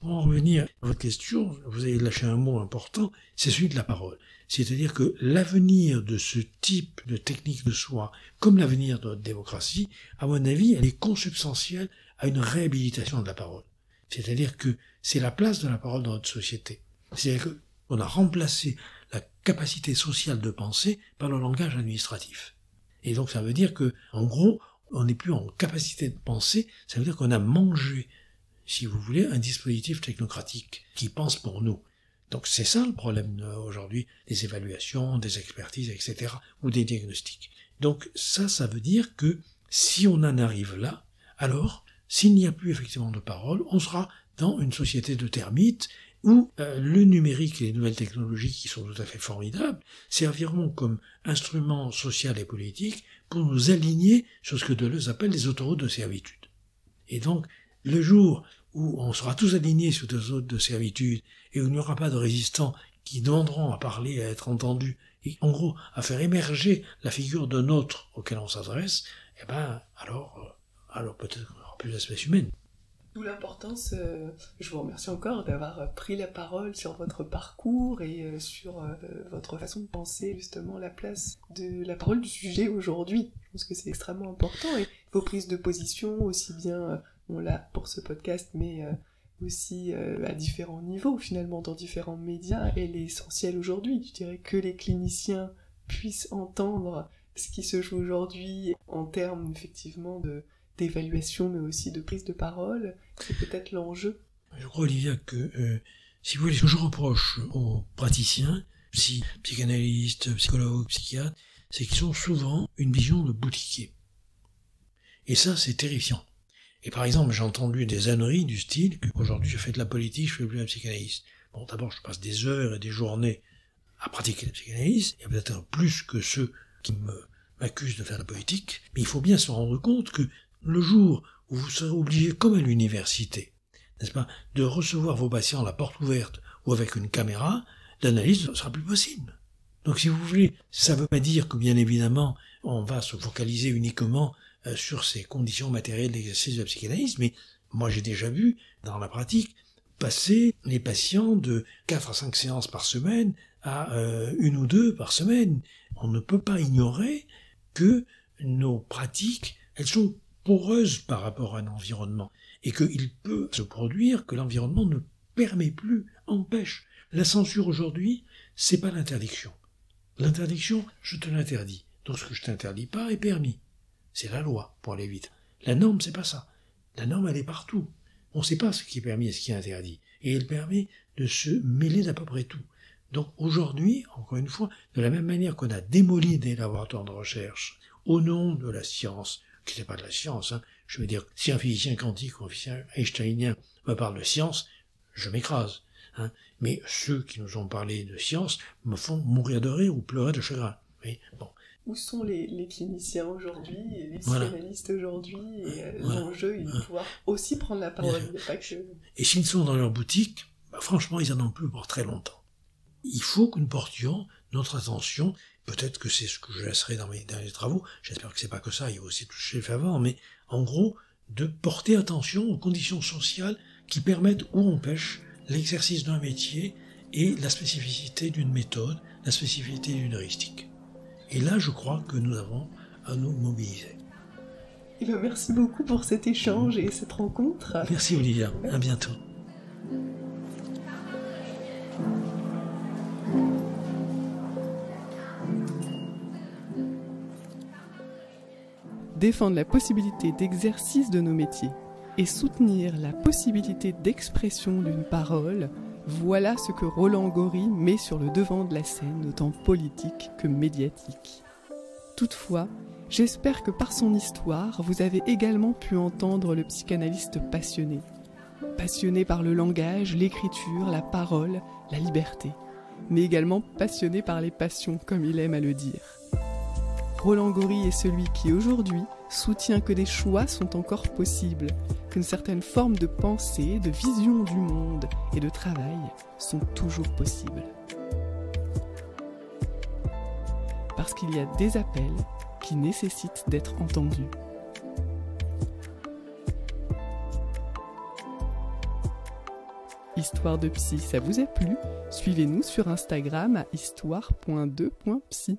Pour en revenir à votre question, vous avez lâché un mot important, c'est celui de la parole. C'est-à-dire que l'avenir de ce type de technique de soi, comme l'avenir de notre démocratie, à mon avis, elle est consubstantielle à une réhabilitation de la parole. C'est-à-dire que c'est la place de la parole dans notre société. C'est-à-dire qu'on a remplacé la capacité sociale de penser par le langage administratif. Et donc ça veut dire que, en gros, on n'est plus en capacité de penser, ça veut dire qu'on a mangé, si vous voulez, un dispositif technocratique qui pense pour nous. Donc c'est ça le problème aujourd'hui, des évaluations, des expertises, etc., ou des diagnostics. Donc ça veut dire que si on en arrive là, alors, s'il n'y a plus effectivement de parole, on sera dans une société de termites où le numérique et les nouvelles technologies qui sont tout à fait formidables serviront comme instrument social et politique pour nous aligner sur ce que Deleuze appelle les autoroutes de servitude. Et donc, le jour où on sera tous alignés sur des autoroutes de servitude et où il n'y aura pas de résistants qui demanderont à parler, à être entendus, et en gros à faire émerger la figure d'un autre auquel on s'adresse, eh ben alors peut-être qu'on aura plus d'espèce humaine. D'où l'importance, je vous remercie encore d'avoir pris la parole sur votre parcours et sur votre façon de penser justement la place de la parole du sujet aujourd'hui. Je pense que c'est extrêmement important et vos prises de position, aussi bien on l'a pour ce podcast, mais aussi à différents niveaux finalement, dans différents médias, elle est essentielle aujourd'hui. Je dirais que les cliniciens puissent entendre ce qui se joue aujourd'hui en termes effectivement de d'évaluation, mais aussi de prise de parole. C'est peut-être l'enjeu. Je crois, Olivia, que si vous voulez, ce que je reproche aux praticiens, psychanalystes, psychologues, psychiatres, c'est qu'ils ont souvent une vision de boutiquier. Et ça, c'est terrifiant. Et par exemple, j'ai entendu des âneries du style qu'aujourd'hui je fais de la politique, je fais plus la psychanalyse. Bon, d'abord, je passe des heures et des journées à pratiquer la psychanalyse, il y a peut-être plus que ceux qui m'accusent de faire la politique, mais il faut bien se rendre compte que le jour où vous serez obligé, comme à l'université, n'est-ce pas, de recevoir vos patients à la porte ouverte ou avec une caméra, l'analyse ne sera plus possible. Donc si vous voulez, ça ne veut pas dire que bien évidemment on va se focaliser uniquement sur ces conditions matérielles d'exercice de la psychanalyse, mais moi j'ai déjà vu dans la pratique passer les patients de 4 à 5 séances par semaine à 1 ou 2 par semaine. On ne peut pas ignorer que nos pratiques, elles sont poreuses par rapport à l'environnement et qu'il peut se produire que l'environnement ne permet plus, empêche. La censure aujourd'hui, c'est pas l'interdiction. L'interdiction, je te l'interdis. Donc ce que je t'interdis pas est permis. C'est la loi, pour aller vite. La norme, c'est pas ça. La norme, elle est partout. On ne sait pas ce qui est permis et ce qui est interdit. Et elle permet de se mêler d'à peu près tout. Donc aujourd'hui, encore une fois, de la même manière qu'on a démoli des laboratoires de recherche au nom de la science, qui n'est pas de la science, hein. Je veux dire, si un physicien quantique ou un physicien einsteinien me parle de science, je m'écrase. Hein. Mais ceux qui nous ont parlé de science me font mourir de rire ou pleurer de chagrin. Mais bon. Où sont les cliniciens aujourd'hui, les psychanalystes aujourd'hui, et l'enjeu est de pouvoir aussi prendre la parole, il n'y a pas que... Et s'ils sont dans leur boutique, franchement, ils en ont plus pour très longtemps. Il faut que nous portions notre attention, peut-être que c'est ce que je laisserai dans mes derniers travaux, j'espère que c'est pas que ça, il y a aussi tout chez Favant, mais en gros, de porter attention aux conditions sociales qui permettent ou empêchent l'exercice d'un métier et la spécificité d'une méthode, la spécificité d'une heuristique. Et là, je crois que nous avons à nous mobiliser. Eh bien, merci beaucoup pour cet échange et cette rencontre. Merci Olivia, à bientôt. Défendre la possibilité d'exercice de nos métiers et soutenir la possibilité d'expression d'une parole, voilà ce que Roland Gori met sur le devant de la scène, autant politique que médiatique. Toutefois, j'espère que par son histoire, vous avez également pu entendre le psychanalyste passionné. Passionné par le langage, l'écriture, la parole, la liberté, mais également passionné par les passions, comme il aime à le dire. Roland Gori est celui qui, aujourd'hui, soutient que des choix sont encore possibles, qu'une certaine forme de pensée, de vision du monde et de travail sont toujours possibles. Parce qu'il y a des appels qui nécessitent d'être entendus. Histoire de psy, ça vous a plu? Suivez-nous sur Instagram à histoire.2.psy.